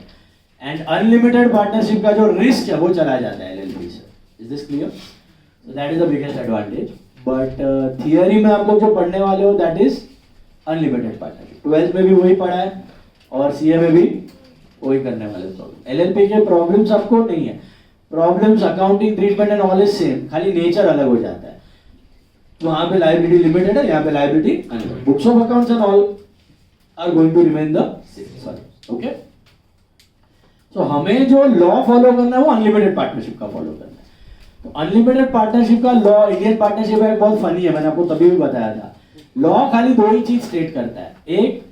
Speaker 4: एंड अनलिमिटेड पार्टनरशिप का जो रिस्क है वो चला जाता है LLP से. Is this clear? So that is the biggest advantage. But theory में आप लोग जो पढ़ने वाले हो that is unlimited partnership. 12th में भी वही पढ़ा है और CA में भी वही करने वाले. LLP के प्रॉब्लम्स आपको नहीं है. Problems accounting treatment and all is same, खाली नेचर अलग हो जाता है. तो वहां पे लायबिलिटी लिमिटेड है, यहाँ पे liability unlimited. Books of accounts and all are going to remain the same. Sorry, okay. So हमें जो लॉ फॉलो करना है वो अनलिमिटेड पार्टनरशिप का फॉलो करना है. तो अनलिमिटेड पार्टनरशिप का लॉ, इंडियन पार्टनरशिप एक्ट बहुत फनी है, मैंने आपको तभी भी बताया था. लॉ खाली दो ही चीज स्टेट करता है. एक,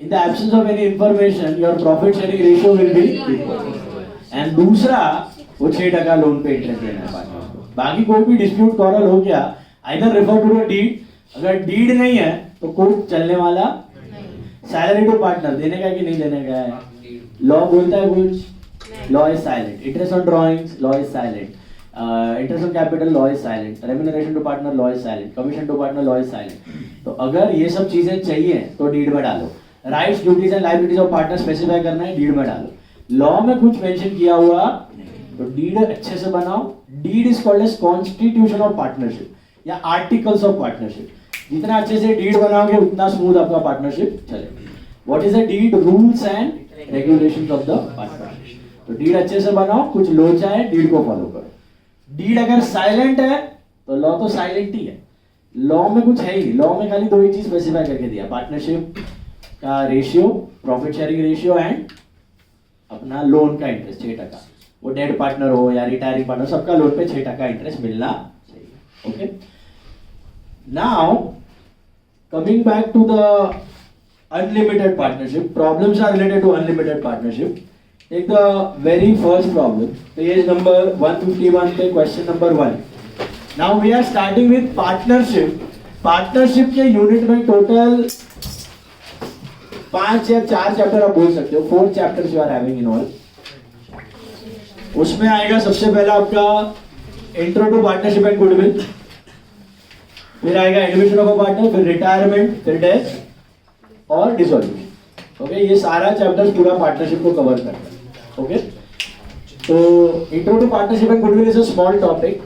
Speaker 4: in the absence of any information your profit sharing ratio will be equal. and दूसरा वो 6% लोन पे इंटरेस्ट देना है पार्टनर को. बाकी कोई भी डिस्प्यूट कॉरल हो गया, either refer to the deed. अगर डीड नहीं है तो कोर्ट चलने वाला. सैलरी टू पार्टनर देने का है कि नहीं देने का है, लॉ बोलता है कुछ, law is silent. Interest on drawings, law is silent. Interest on capital, law is silent. Remuneration to partner, law is silent. Commission to partner, law is silent. तो अगर ये सब चीजें चाहिए तो डीड में डालो. Rights, duties and liabilities of partner specify करना है, डीड में डालो. लॉ में कुछ मेंशन किया हुआ तो डीड अच्छे से बनाओ. Deed is called as constitution of partnership या आर्टिकल्स ऑफ पार्टनरशिप. जितना अच्छे से डीड बनाओगे उतना स्मूथ आपका पार्टनरशिप चलेगा. What is the deed? Rules and regulations of the partnership. तो डीड अच्छे से बनाओ, कुछ लोचा है डीड को फॉलो करो. डीड अगर साइलेंट है तो लॉ तो साइलेंट ही है. लॉ में कुछ है ही, लॉ में खाली दो ही चीज स्पेसिफाई करके दिया, पार्टनरशिप का ratio, profit sharing ratio and अपना लोन का इंटरेस्ट 6%. वो डेड पार्टनर हो या रिटायरिंग पार्टनर, सबका लोन पे 6% इंटरेस्ट मिलना चाहिए. Okay. Now coming back to the unlimited partnership, problems are related to unlimited partnership. Take the very first problem, page number 151 पे question number 1. Now we are starting with partnership partnership के unit में total 5 या 4 chapter आप बोल सकते हो, 4 chapters you are having in all. उसमें आएगा सबसे पहला आपका intro to partnership and goodwill, फिर आएगा एडमिशन ऑफ अ पार्टनर, फिर रिटायरमेंट, फिर डेथ और डिसॉल्यूशन। ओके, ये सारा चैप्टर्स पूरा पार्टनरशिप को कवर करता है। ओके, तो intro to partnership and goodwill is a small topic,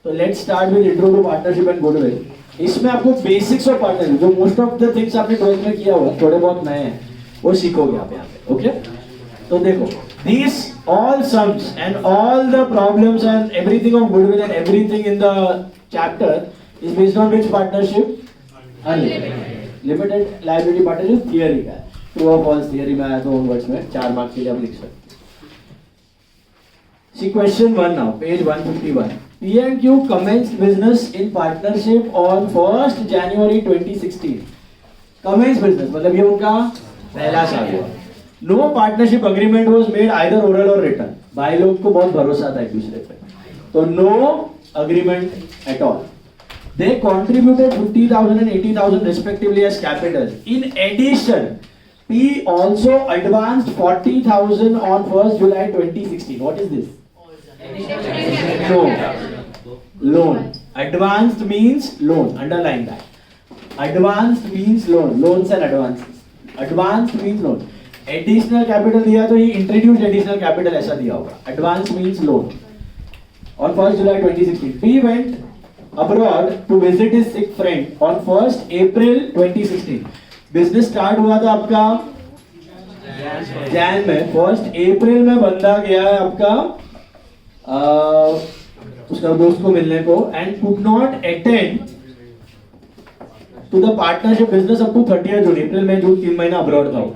Speaker 4: तो let's start with intro to partnership and goodwill. इसमें आपको बेसिक्स ऑफ पार्टनरशिप, जो मोस्ट ऑफ द थिंग्स आपने 12th में किया हुआ, थोड़े बहुत नए हैं, वो सीखोगे आप यहाँ पे। ओके, तो देखो, these all sums and all the problems and everything of goodwill and everything in the chapter is based on which partnership? Unlimited limited liability partnership theory का है। True or false theory में आया तो उन words में 4 marks के लिए आप लिख सकते हैं। See question 1 now, page 151. P&Q commenced business in partnership on 1st January 2016. Commenced business मतलब ये उनका पहला साल हुआ। No partnership agreement was made either oral or written. भाई लोग को बहुत भरोसा था एक दूसरे पे, तो no agreement at all. They contributed 50,000 and 80,000 respectively as capital. In addition, P also advanced 40,000 on 1st July 2016. What is this? Loan. Advanced means loan. Underline that. Advanced means loan. Loans and advances. Advanced means loan. Additional capital दिया तो ये introduce additional capital ऐसा दिया होगा। Advance means loan. On 1st July 2016 P went abroad to visit his sick friend on 1st April 2016. Business start हुआ था आपका जैन में, 1st April में बंदा गया है आपका उसका दोस्त को मिलने को, and could not attend to the partnership business up to 30th June, April में जून 3 महीना अब्रॉड था।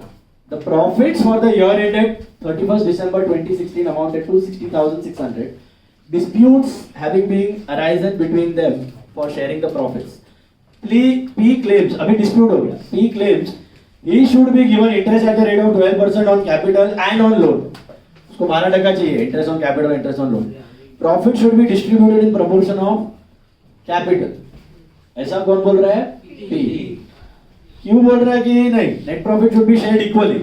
Speaker 4: The profits for the year ended 31st December 2016 amounted to 60,600. Disputes having been arisen between them for sharing the profits. P claims, अभी dispute हो गया। P claims he should be given interest at the rate of 12% on capital and on loan. उसको 12% चाहिए, interest on capital, interest on loan. Profit should be distributed in proportion of capital. ऐसा कौन बोल रहा है? P. क्यों बोल रहा है कि नहीं, net profit should be shared equally.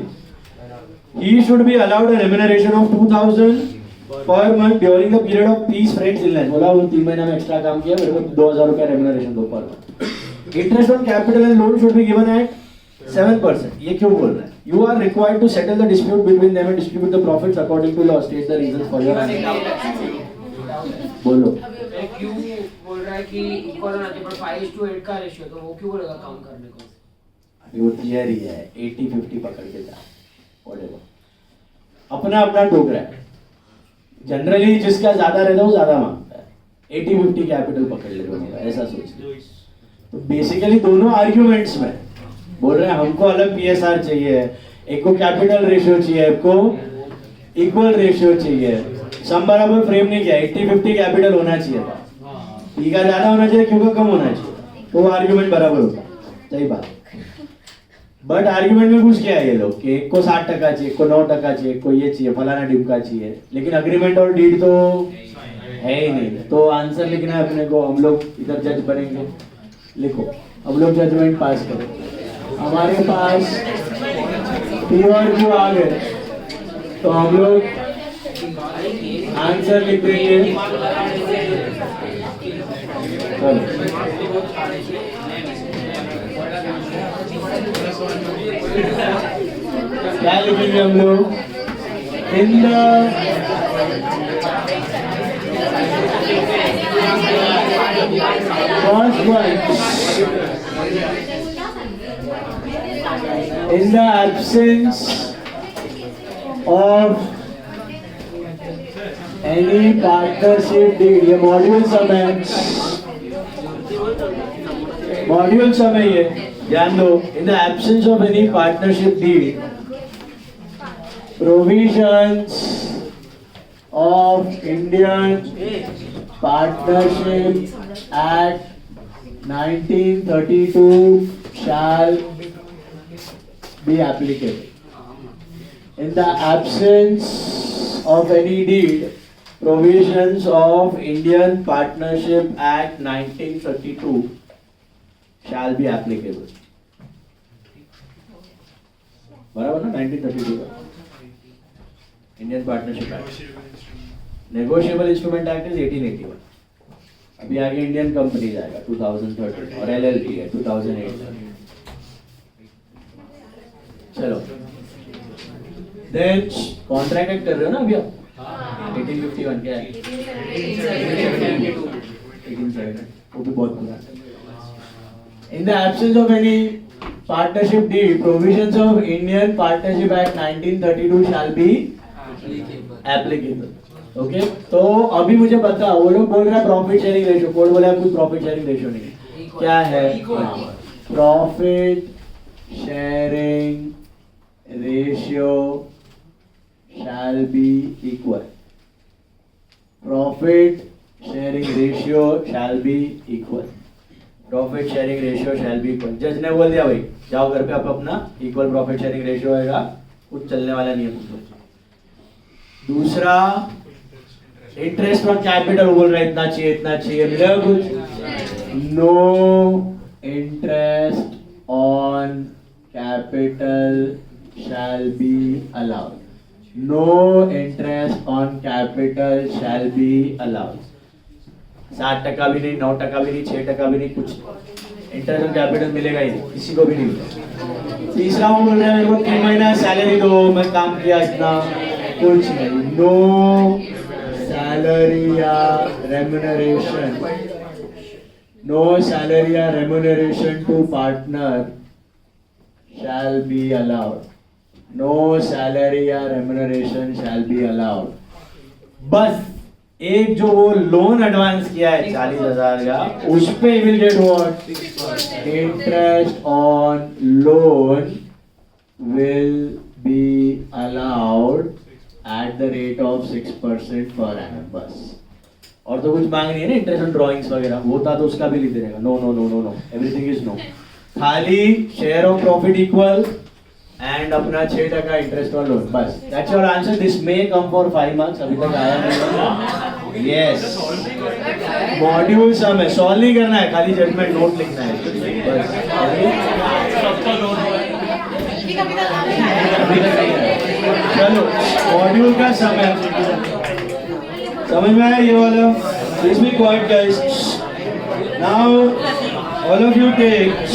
Speaker 4: He should be allowed a remuneration of 2000 per month during the period of peace friends illness. बोला वो 3 महीना में एक्स्ट्रा काम किया, मेरे को 2000 रुपया रेम्युनरेशन दो per month. Interest on capital and loan should be given at 7%। ये क्यों बोल रहा है? You are required to settle the dispute between them and distribute the profits according to law. State the reasons for your बोलो।
Speaker 3: क्यों बोल रहा है कि इक्वल होना चाहिए, पर 5:8 का रेशियो, तो वो क्यों बोलेगा काम करने को?
Speaker 4: वो थियरी है, 80-50 पकड़ के जा, अपना अपना टोक रहा है। जनरली जिसका ज्यादा रहता है वो ज्यादा मांगता है, 80-50 कैपिटल पकड़ ले दोनों, ऐसा सोच। तो बेसिकली दोनों आर्ग्यूमेंट्स में बोल रहे हैं हमको अलग पीएसआर चाहिए, एक को कैपिटल रेशियो चाहिए, एक को इक्वल रेशियो चाहिए। सम बराबर फ्रेम नहीं किया, 80-50 कैपिटल होना चाहिए था, पी का ज्यादा होना चाहिए, क्यू का कम होना चाहिए, तो वो आर्ग्यूमेंट बराबर होता। सही बात। बट आर्ग्यूमेंट में कुछ क्या है ये लोग कि एक को 60% चाहिए, एक को 9% चाहिए, एक को ये चाहिए, फलाना डिमका चाहिए, लेकिन अग्रीमेंट और डीड तो है ही नहीं। तो आंसर लिखना है अपने को, हम लोग इधर जज बनेंगे। लिखो, हम लोग जजमेंट पास करें। हमारे पास पी और क्यू आ गए, तो हम लोग आंसर लिख देंगे। क्या लिखेंगे हम लोग? In the first one, in the absence of any partnership deed, ये मॉड्यूल सब है, मॉड्यूल सब है ये, ध्यान दो। in the absence of any partnership deed, provisions of Indian Partnership Act 1932 shall be applicable. In the absence of any deed, Provisions of Indian Partnership Act 1932 shall be applicable. बराबर ना 1932 का Indian partnership act. Negotiable instrument act is 1881. अभी आगे Indian company जाएगा 2013 और LLP है 2008. चलो then contract act कर रहे हो ना अभी आप 1851 क्या है 1870 वो भी बहुत पुराना. In the absence of any partnership deed, provisions of Indian Partnership Act 1932 shall be applicable. Okay? तो अभी मुझे बता, वो लोग बोल रहे हैं प्रॉफिट शेयरिंग रेशियो, कोड बोला है कुछ प्रॉफिट शेयरिंग रेशियो नहीं. क्या है? Profit sharing ratio shall be equal. Profit sharing ratio shall be equal. Profit sharing ratio shall be equal. जज ने बोल दिया भाई जाओ घर पे आप अपना इक्वल प्रॉफिट शेयरिंग रेशियो होएगा, कुछ चलने वाला नहीं है तुमको. दूसरा इंटरेस्ट ऑन कैपिटल बोल रहा है इतना चाहिए मिलेगा कुछ. No interest on capital shall be allowed. No interest on capital shall be allowed. 7% भी नहीं, 9% भी नहीं, 6% भी नहीं, कुछ इंटरेस्ट ऑन कैपिटल मिलेगा ही नहीं, किसी को भी नहीं मिलेगा. तीसरा वो बोल रहा है मेरे को 3 महीना सैलरी दो, मैं काम किया इतना, कुछ नहीं. नो सैलरी या रेम्यूनरेशन, नो सैलरी या remuneration to partner shall be allowed. No salary या remuneration shall be allowed. बस एक जो वो लोन एडवांस किया है 40,000 का, उस पे will get what? Interest on loan will be allowed at the rate of 6% per annum. बस और तो कुछ मांग नहीं है ना, इंटरेस्ट ऑन ड्रॉइंग्स वगैरह होता तो उसका भी लिख देगा. No no no no no, everything is no. खाली share of profit equal and अपना 6% इंटरेस्ट ऑन लोन. बस that's your answer. This may come for 5 marks. अभी तक आया नहीं. यस मॉड्यूल सम है, सॉल्व नहीं करना है, खाली जजमेंट नोट लिखना है बस. चलो मॉड्यूल का समय समझ में आया ये वाला. Please be quiet guys. Now all of you take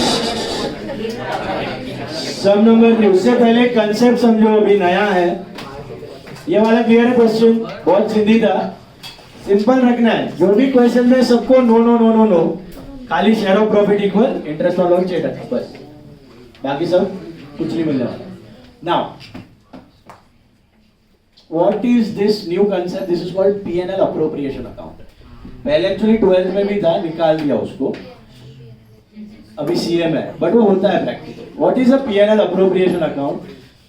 Speaker 4: sum number 3. उससे पहले कंसेप्ट समझो, अभी नया है ये वाला. क्लियर है? क्वेश्चन बहुत सिंधी था, सिंपल रखना है. जो भी क्वेश्चन में सबको no no no no no, खाली share of profit equal interest on loan 6%, बस बाकी सब कुछ नहीं मिलने वाला. Now what is this new concept? This is called P&L appropriation account. पहले एक्चुअली 12th में भी था, निकाल दिया उसको, अभी CM है, बट वो होता है practical. What is a P&L appropriation account?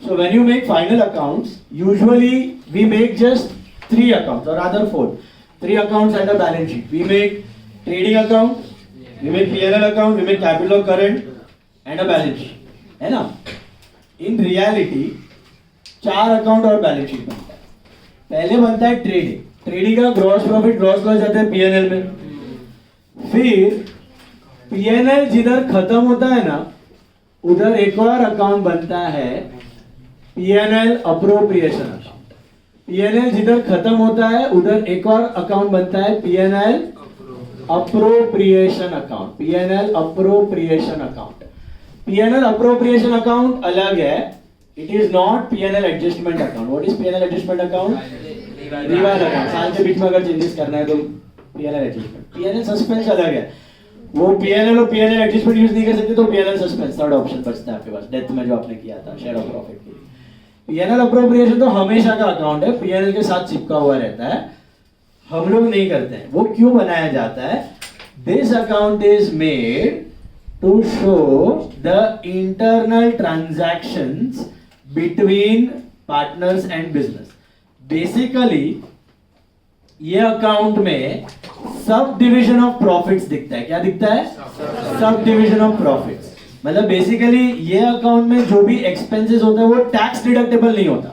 Speaker 4: So when you make final accounts, usually we make just 3 accounts or rather 4. 3 accounts and a balance sheet. We make trading account, we make P&L account, we make capital current and a balance sheet. है ना? In reality 4 account और balance sheet बनता है. पहले बनता है trading. Trading का gross profit gross loss जाता है P&L में. फिर P&L जिधर खत्म होता है ना, उधर एक और अकाउंट बनता है P&L अप्रोप्रिएशन अकाउंट. P&L जिधर खत्म होता है उधर एक और अकाउंट बनता है P&L appropriation account. P&L appropriation account. P&L appropriation account अलग है. It is not P&L adjustment account. What is P&L adjustment account? Revise account. साल के बीच में अगर चेंजेस करना है तो P&L एडजस्टमेंट. P&L सस्पेंस अलग है. वो P&L और P&L एडजस्टमेंट यूज नहीं कर सकते तो P&L सस्पेंस थर्ड ऑप्शन बचता है आपके पास, डेथ में जो आपने किया था शेयर ऑफ प्रॉफिट के लिए. P&L अप्रोप्रिएशन तो हमेशा का अकाउंट है, P&L के साथ चिपका हुआ रहता है, हम लोग नहीं करते हैं. वो क्यों बनाया जाता है? This account is made to show the internal transactions between partners and business. Basically ये अकाउंट में सब डिविजन ऑफ प्रॉफिट्स दिखता है. क्या दिखता है? सब डिविजन ऑफ प्रॉफिट्स. मतलब बेसिकली ये अकाउंट में जो भी एक्सपेंसेस होता है वो टैक्स डिडक्टेबल नहीं होता.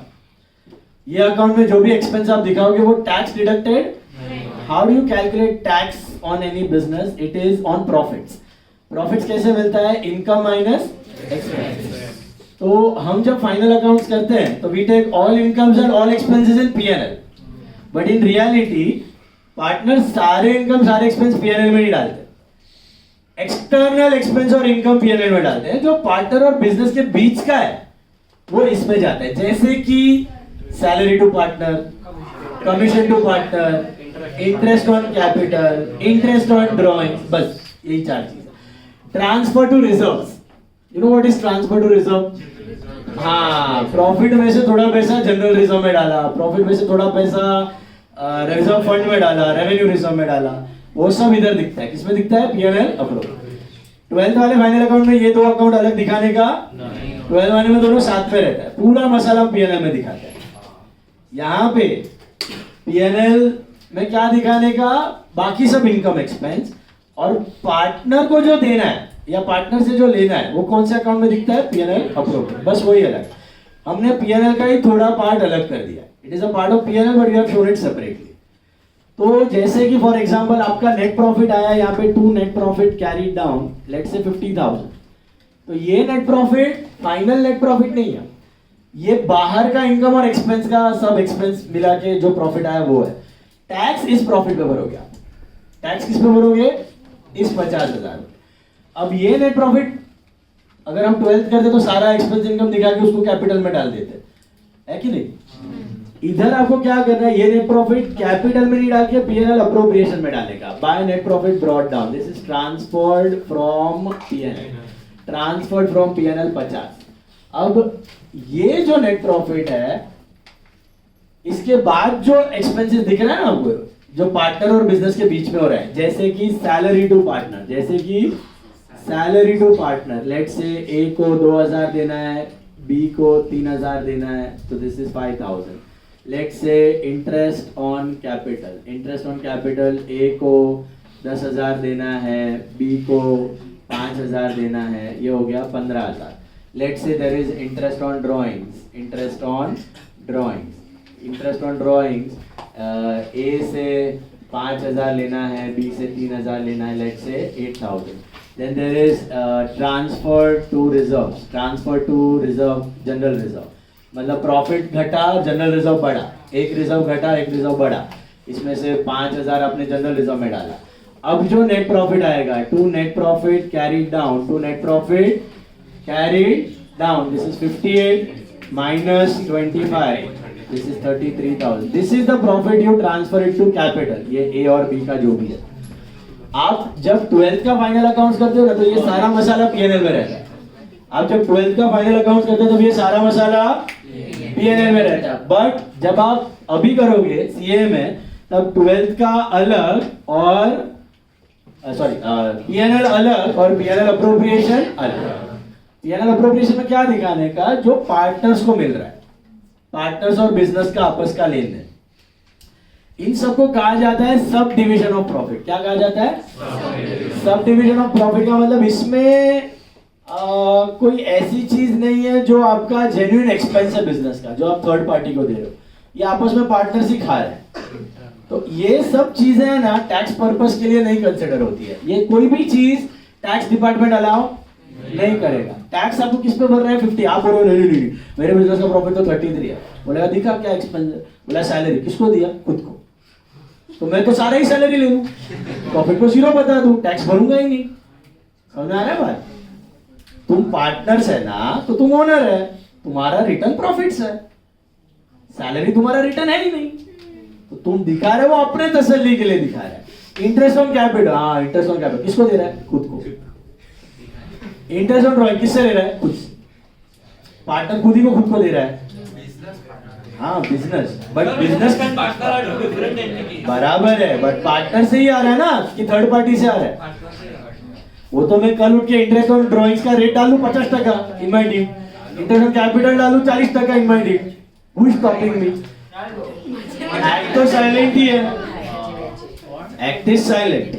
Speaker 4: ये अकाउंट में जो भी एक्सपेंस आप दिखाओगे वो tax deducted. How do you calculate tax on any business? It is on profits. Profits कैसे मिलता है? Income minus expenses. तो हम जब फाइनल अकाउंट्स करते हैं तो we take all incomes and all expenses in PNL. But in reality partner सारे इनकम सारे एक्सपेंस पीएनएल में नहीं डालते. एक्सटर्नल एक्सपेंस और इनकम पीएनएल में डालते हैं. जो पार्टनर और बिजनेस के बीच का है वो इसमें जाता है. जैसे कि salary to partner, commission to partner, interest on capital, interest on drawings, बस यही 4 चीजें. Transfer to reserves. You know what is transfer to reserve? हाँ, प्रॉफिट में से थोड़ा पैसा जनरल रिजर्व में डाला, प्रॉफिट में से थोड़ा पैसा रिजर्व फंड में डाला, रेवेन्यू रिजर्व में डाला, वो सब इधर दिखता है. किसमें दिखता है? PNL approach. 12th वाले फाइनल अकाउंट में ये 2 अकाउंट अलग दिखाने का 12 वाले में दोनों साथ में रहता है. पूरा मसाला पीएनएल में दिखाते हैं. यहाँ पे पीएनएल में क्या दिखाने का? बाकी सब इनकम एक्सपेंस. और पार्टनर को जो देना है या पार्टनर से जो लेना है वो कौन से अकाउंट में दिखता है? PNL approach. बस वही अलग. हमने पीएनएल का ही थोड़ा पार्ट अलग कर दिया. It is a part of PNL but we have shown it separately. तो जैसे कि फॉर एग्जांपल आपका नेट प्रॉफिट आया यहाँ पे, to net profit carried down, let's say 50,000. तो ये net profit final net profit नहीं है. ये बाहर का इनकम और एक्सपेंस का सब एक्सपेंस मिला के जो प्रॉफिट आया वो है. टैक्स इस प्रॉफिट पे भरोगे आप. टैक्स किस पे भरोगे? इस 50,000. अब ये नेट प्रॉफिट अगर हम 12th करते तो सारा एक्सपेंस इनकम दिखा के उसको कैपिटल में डाल देते, है कि नहीं? इधर आपको क्या करना है? ये नेट प्रॉफिट कैपिटल में नहीं डाल के पीएनएल अप्रोप्रिएशन में डालेगा. Bye net profit brought down, this is transferred from PNL. Transferred from PNL 50. अब ये जो नेट प्रॉफिट है इसके बाद जो एक्सपेंसेस दिख रहा है ना आपको, जो पार्टनर और बिजनेस के बीच में हो रहा है, जैसे कि सैलरी टू पार्टनर, जैसे कि salary to partner, let's say ए को 2,000 देना है, बी को 3,000 देना है, तो this is 5,000. Let's say interest on capital, interest on capital A को 10,000 देना है, बी को 5,000 देना है, ये हो गया 15,000. Let's say there is interest on drawings, interest on drawings, interest on drawings A से 5,000 लेना है, बी से 3,000 लेना है, let's say 8,000. Then there is transfer to reserves, transfer to reserve, general reserve. मतलब प्रॉफिट घटा, जनरल रिजर्व बढ़ा, एक रिजर्व घटा, एक रिजर्व बढ़ा, इसमें से 5,000 आपने जनरल रिजर्व में डाला. अब जो नेट प्रॉफिट आएगा, to net profit carried down, to net profit carried down, this is 58 minus 25, this is 33,000. This is the profit you transfer it to capital. ये A और B का जो भी है. आप जब 12th का फाइनल अकाउंट्स करते हो ना तो ये सारा मसाला पीएनएल में रहता है. आप जब 12th का फाइनल अकाउंट्स करते हो तो ये सारा मसाला पीएनएल में रहता है. बट जब आप अभी करोगे सीए में तब 12th का अलग और पीएनएल अलग और पीएनएल अप्रोप्रिएशन अलग. पीएनएल अप्रोप्रिएशन में क्या दिखाने का? जो पार्टनर्स को मिल रहा है, पार्टनर्स और बिजनेस का आपस का लेन देन, इन सबको कहा जाता है सब डिवीजन ऑफ प्रॉफिट. क्या कहा जाता है? Sub division of profit. का मतलब इसमें कोई ऐसी चीज नहीं है जो आपका जेन्युइन एक्सपेंस है बिजनेस का, जो आप थर्ड पार्टी को दे रहे हो. ये आपस में पार्टनर्स ही खा रहे हैं. तो ये सब चीजें है ना टैक्स पर्पस के लिए नहीं कंसिडर होती है. ये कोई भी चीज टैक्स डिपार्टमेंट अलाउ नहीं करेगा. टैक्स आपको किस पे भर रहे हैं? 50. आप बोल रहे हो नहीं मेरे बिजनेस का प्रॉफिट तो 33 है. बोलेगा दिखा क्या एक्सपेंस है? बोला सैलरी. किसको दिया? खुद को. तो मैं तो सारा ही सैलरी ले लूं, प्रॉफिट को 0 बता दूं, टैक्स भरूंगा ही नहीं. समझ आ रहा है बात? तुम पार्टनर्स है ना तो तुम ओनर है, तुम्हारा रिटर्न प्रॉफिट्स है, सैलरी तुम्हारा रिटर्न है ही नहीं. तो तुम दिखा रहे हो अपने तसल्ली के लिए दिखा रहे हैं. इंटरेस्ट ऑन कैपिटल, हाँ इंटरेस्ट ऑन कैपिटल किसको दे रहा है? खुद को. इंटरेस्ट ऑन ड्रॉइंग किससे ले रहा है? खुद. पार्टनर खुद ही को खुद को दे रहा है. हाँ बिजनेस, बट बिजनेस बराबर है, बट पार्टनर से ही आ रहा है ना कि थर्ड पार्टी से आ रहा है. वो तो मैं कल उठ के इंटरेस्ट ऑन ड्रॉइंग्स का रेट डालूं 50% in my deed, interest on capital डालूं 40% in my deed. Who is stopping me? Act तो साइलेंट ही है. Act is silent.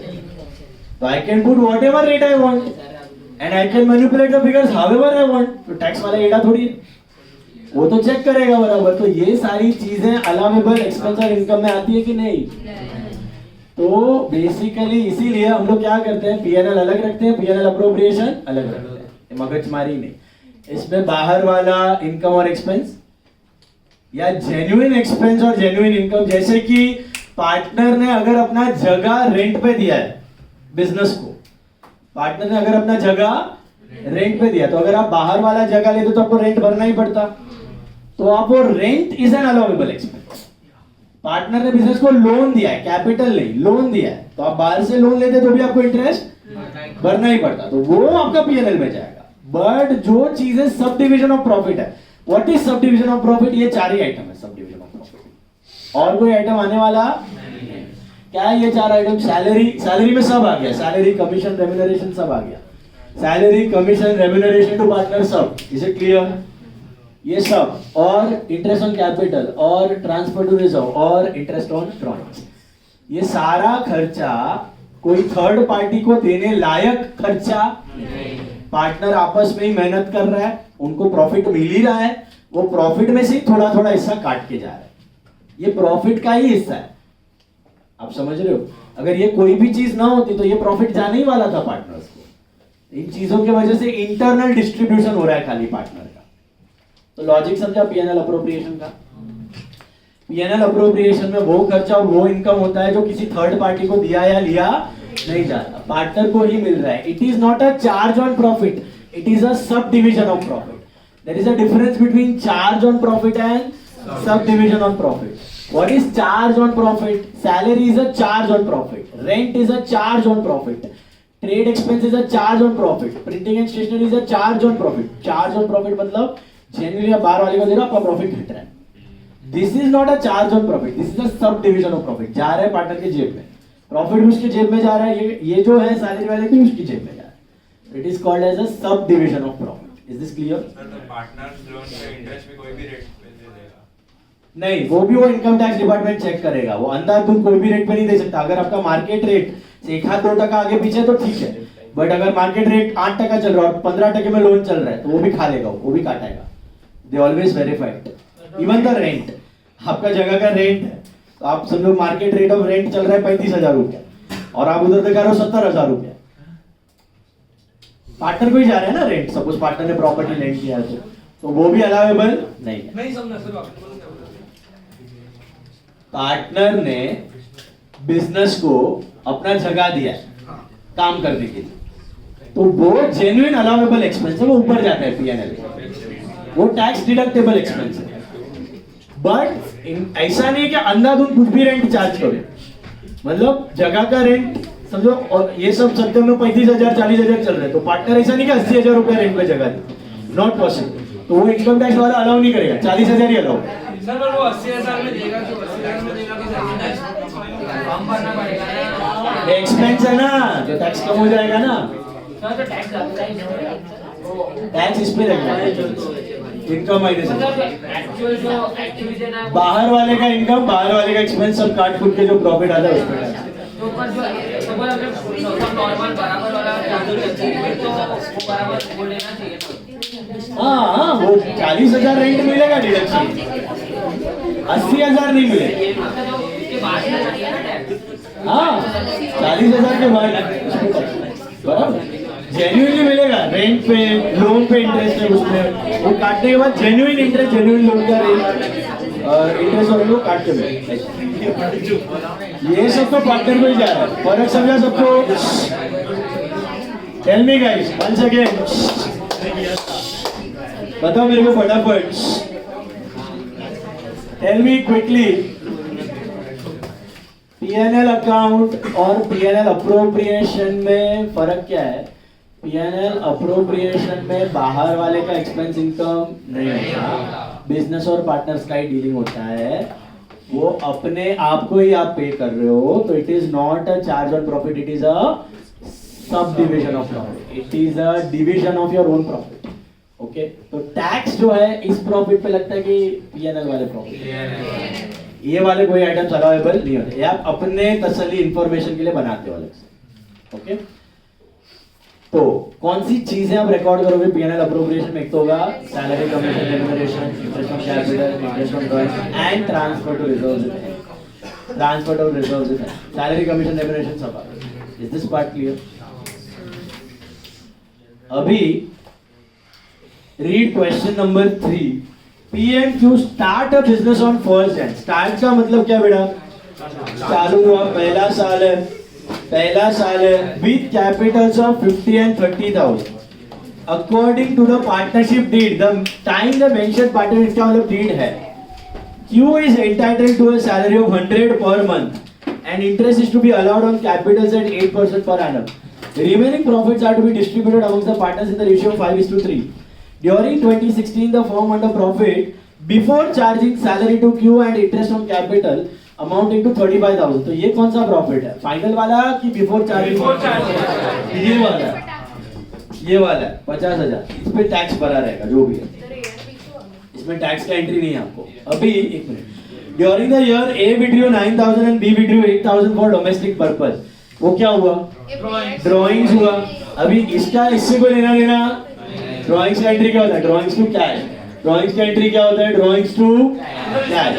Speaker 4: तो I can put whatever rate I want and I can manipulate the figures however I want. तो tax वाला एड़ा थोड़ी है. वो तो चेक करेगा बराबर। तो ये सारी चीजें अलाउेबल एक्सपेंस और इनकम में आती है कि नहीं? तो बेसिकली इसीलिए हम लोग क्या करते हैं, पीएनएल अलग रखते हैं, पीएनएल अप्रोप्रिएशन अलग रखते हैं, मगजमारी नहीं। इसमें बाहर वाला इनकम और एक्सपेंस या जेन्युइन एक्सपेंस और जेन्युइन इनकम, जैसे कि पार्टनर ने अगर अपना जगह रेंट पे दिया है बिजनेस को, पार्टनर ने अगर अपना जगह रेंट पे दिया, तो अगर आप बाहर वाला जगह लेते तो आपको रेंट भरना ही पड़ता, तो आप वो rent is an allowable expense. Partner ने बिजनेस को लोन दिया है, कैपिटल नहीं, लोन दिया है, तो आप बाहर से लोन लेते तो भी आपको इंटरेस्ट भरना ही पड़ता, तो वो आपका पीएनएल में जाएगा। बट जो चीजें सब डिविजन ऑफ प्रॉफिट है, व्हाट इज सब डिविजन ऑफ प्रॉफिट? ये चार ही आइटम है सब डिविजन ऑफ प्रॉफिट, और कोई आइटम आने वाला क्या है? ये चार आइटम। सैलरी में सब आ गया, सैलरी, कमीशन, रेम्यूनरेशन सब आ गया, salary, commission, remuneration to partner, सब। Is it clear? ये सब, और इंटरेस्ट ऑन कैपिटल, और ट्रांसफर टू रिजर्व, और इंटरेस्ट ऑन ड्रॉइंग्स, ये सारा खर्चा कोई थर्ड पार्टी को देने लायक खर्चा, पार्टनर आपस में ही मेहनत कर रहा है, उनको प्रॉफिट मिल ही रहा है, वो प्रॉफिट में से थोड़ा थोड़ा हिस्सा काट के जा रहा है, ये प्रॉफिट का ही हिस्सा है। आप समझ रहे हो? अगर ये कोई भी चीज ना होती तो ये प्रॉफिट जाने ही वाला था पार्टनर्स को। इन चीजों की वजह से इंटरनल डिस्ट्रीब्यूशन हो रहा है खाली पार्टनर का। तो लॉजिक समझा पीएनएल अप्रोप्रिएशन का? पीएनएल अप्रोप्रिएशन में वो खर्चा और वो इनकम होता है जो किसी थर्ड पार्टी को दिया या लिया नहीं जाता, पार्टनर को ही मिल रहा है। It is not a charge on profit, it is a sub division of profit. There is a difference between charge on profit and sub division on profit. What is charge on profit? Salary is a charge on profit. Rent is a charge on profit. Trade expense is a charge on profit. Printing and stationery is a charge on profit. Charge on profit मतलब generally आप बाहर वाले को दे रहे हो, आपका profit घट रहा है। This is not a charge on profit. This is a sub division of profit. जा रहा है पार्टनर के जेब में, प्रॉफिट भी उसके जेब में जा रहा है, ये जो है सैलरी वाले की उसकी जेब में जा रहा है। It is called as a sub division of profit. Is this clear?
Speaker 5: Sir तो पार्टनर्स लोन पे इंटरेस्ट भी कोई भी रेट पे दे देगा?
Speaker 4: नहीं, वो भी वो इनकम टैक्स डिपार्टमेंट चेक करेगा, वो अंधाधुंध कोई भी रेट पे नहीं दे सकता। अगर आपका मार्केट रेट से 1-2% आगे पीछे तो ठीक है, बट अगर मार्केट रेट 8% चल रहा है और 15% में लोन चल रहा है तो वो भी खा लेगा, वो भी काटेगा। They always verified. Even the rent, आपका जगह का रेंट है, तो आप समझो मार्केट रेट ऑफ रेंट चल रहा है 35,000 रुपया और आप उधर दिखा रहे हो 70,000 रुपया, पार्टनर को ही जा रहा है ना रेंट। सपोज पार्टनर ने प्रॉपर्टी लेंड किया है तो वो भी अलाउेबल नहीं है।
Speaker 2: नहीं समझा सर आप।
Speaker 4: पार्टनर ने बिजनेस को अपना जगह दिया है काम करने के लिए, तो वो जेन्युइन अलाउेबल एक्सपेंस है, वो ऊपर जाता है पीएनएल, वो टैक्स डिडक्टेबल एक्सपेंस है। बट ऐसा नहीं है कि अंधाधुंध कुछ भी रेंट चार्ज करो, मतलब जगह का रेंट समझो, और ये सब सत्तर में 35,000 40,000 चल रहे हैं, तो पार्टनर ऐसा नहीं कि 80,000 रुपया रेंट पे जगह दी, नॉट पॉसिबल। तो वो इनकम टैक्स वाला अलाउ नहीं करेगा, 40,000 ही अलाउ।
Speaker 2: सर पर वो 80,000 में देगा, तो 80,000 में देगा कि
Speaker 3: फॉर्म भरना पड़ेगा ना।
Speaker 4: एक्सपेंस है ना, जो टैक्स कम हो जाएगा ना,
Speaker 3: सर तो टैक्स लगता ही नहीं।
Speaker 4: टैक्स इस पे लगेगा, इनकम माइनस।
Speaker 3: एक्चुअल जो एक्टिविटी है ना,
Speaker 4: बाहर वाले का इनकम, बाहर वाले का एक्सपेंस सब काट कूट के जो प्रॉफिट आता है उस पे टैक्स।
Speaker 3: तो ऊपर जो सपोज अगर नॉर्मल बराबर वाला चार्ज है तो वो बराबर वो लेना चाहिए ना।
Speaker 4: हाँ, वो 40,000 रेंट मिलेगा डिडक्शन, 80,000 नहीं मिलेगा।
Speaker 3: आपका जो इसके बाद में चाहिए ना टैक्स।
Speaker 4: हाँ, 40,000 के बाद बराबर जेन्युइनली मिलेगा। रेंट पे, लोन पे इंटरेस्ट है उसमें, वो काटने के बाद जेन्युइन इंटरेस्ट, जेन्युइन लोन का रेट इंटरेस्ट और वो काट के मिलेगा। ये सब तो पार्टनर को ही जा रहा है, फर्क समझा सबको? Tell me guys once again, बताओ मेरे को फटाफट, tell me quickly, PNL account और पीएनएल अप्रोप्रिएशन में फर्क क्या है? पीएनएल अप्रोप्रिएशन में बाहर वाले का एक्सपेंस इनकम नहीं होता, बिजनेस और पार्टनर्स का ही डीलिंग होता है, वो अपने आप को ही आप पे कर रहे हो, तो it is not a charge on profit, it is a sub division of profit, it is a division of your own profit. Okay, तो टैक्स जो है इस प्रॉफिट पे लगता है कि पीएनएल वाले प्रॉफिट, ये वाले कोई आइटम्स अलाउेबल नहीं होते, ये आप अपने तसल्ली इंफॉर्मेशन के लिए बनाते हो अलग से। ओके, तो कौन सी चीजें आप रिकॉर्ड करोगे पीएनएल अप्रोप्रिएशन में? एक तो होगा salary, commission, remuneration, interest on capital, interest on drawing and transfer to reserves. Transfer to reserves है सैलरी, कमीशन, रेम्यूनरेशन सब। Is this part clear? अभी read question number 3। PMQ start a business on 1st Jan। Start का मतलब क्या बेटा? चालू हुआ, पहला साल है with capitals of 50 and 30,000 according to the partnership deed. The time the mentioned partnership का मतलब डीड है। Q is entitled to a salary of 100 per month and interest is to be allowed on capitals at 8% per annum. The remaining profits are to be distributed amongst the partners in the ratio of 5:3. During 2016, the firm earned a profit before charging salary to Q and interest on capital amounting to 35,000. तो ये कौन सा profit है? Final वाला कि before charging? ये वाला 50,000। इस पे टैक्स भरा रहेगा जो भी है, इसमें टैक्स का एंट्री नहीं है आपको। अभी एक minute. During the year A withdrew 9,000 and B withdrew 8,000 for domestic purpose. वो क्या हुआ? ड्रॉइंग्स हुआ। अभी इसका इससे कोई लेना देना? ड्रॉइंग्स का एंट्री क्या होता है? Drawings to cash. ड्रॉइंग्स का एंट्री क्या होता है? Drawings to cash.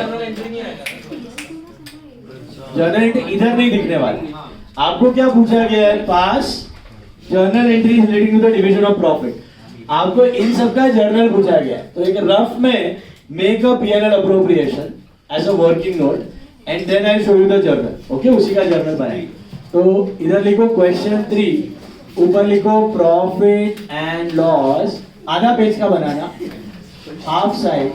Speaker 4: Journal entry इधर नहीं दिखने वाली। आपको क्या पूछा गया है? Pass journal entry relating to the division of profit. आपको इन सब का जर्नल पूछा गया है। तो एक रफ में make a PNL appropriation as a working note and then I show you the journal. Okay, उसी का जर्नल बनाएंगे। तो इधर लिखो क्वेश्चन 3, ऊपर लिखो प्रॉफिट एंड लॉस। आधा पेज का बनाना, half side,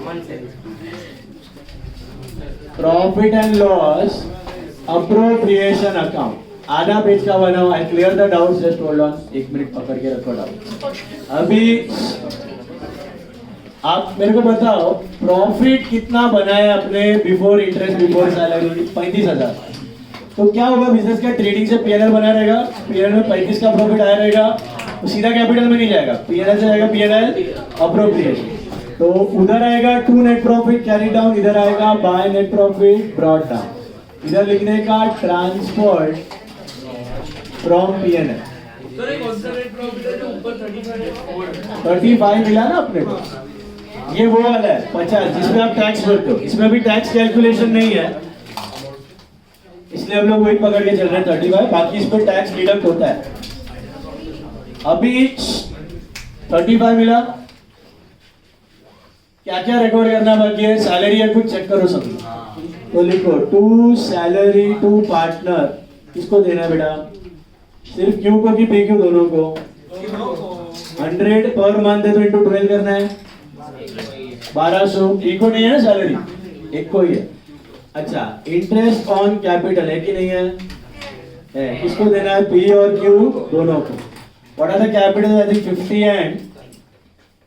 Speaker 4: profit and loss appropriation account. आधा पेज का बनाओ। I clear the doubts, just hold on. एक मिनट पकड़ के रखो डाउट। अभी आप मेरे को बताओ प्रॉफिट कितना बनाया अपने बिफोर इंटरेस्ट बिफोर सैलरी? 35,000। तो क्या होगा? बिजनेस का ट्रेडिंग से पीएनएल बना रहेगा, पीएनएल में 35 का प्रॉफिट आया रहेगा, तो सीधा कैपिटल में नहीं जाएगा, पीएनएल से जाएगा पीएनएल अप्रोप्रिएशन। तो उधर आएगा to net profit carry down, इधर आएगा by net profit brought down. इधर लिखने का ट्रांसफर फ्रॉम पीएनएल।
Speaker 2: सर एक ऑल्टरनेट प्रॉफिट है जो ऊपर 35
Speaker 4: 35 मिला ना अपने को। ये वो वाला है 50 जिसमें आप टैक्स भरते हो। इसमें भी टैक्स कैलकुलेशन नहीं है, इसलिए हम लोग वही पकड़ के चल रहे हैं 35। बाकी इस पर टैक्स डिडक्ट होता है। अभी 35 मिला। क्या क्या रिकॉर्ड करना बाकी है? सैलरी है कुछ चेक करो सब। तो लिखो टू सैलरी टू पार्टनर। किसको देना है बेटा? सिर्फ क्यू को कि पे क्यू दोनों को? 100 पर मंथ है तो इंटू 12 करना है 1200। एक को नहीं है ना सैलरी, एक को ही है। अच्छा, इंटरेस्ट ऑन कैपिटल है कि नहीं है? है। किसको देना है? पी और क्यू दोनों को। What are the capital? I think 50 and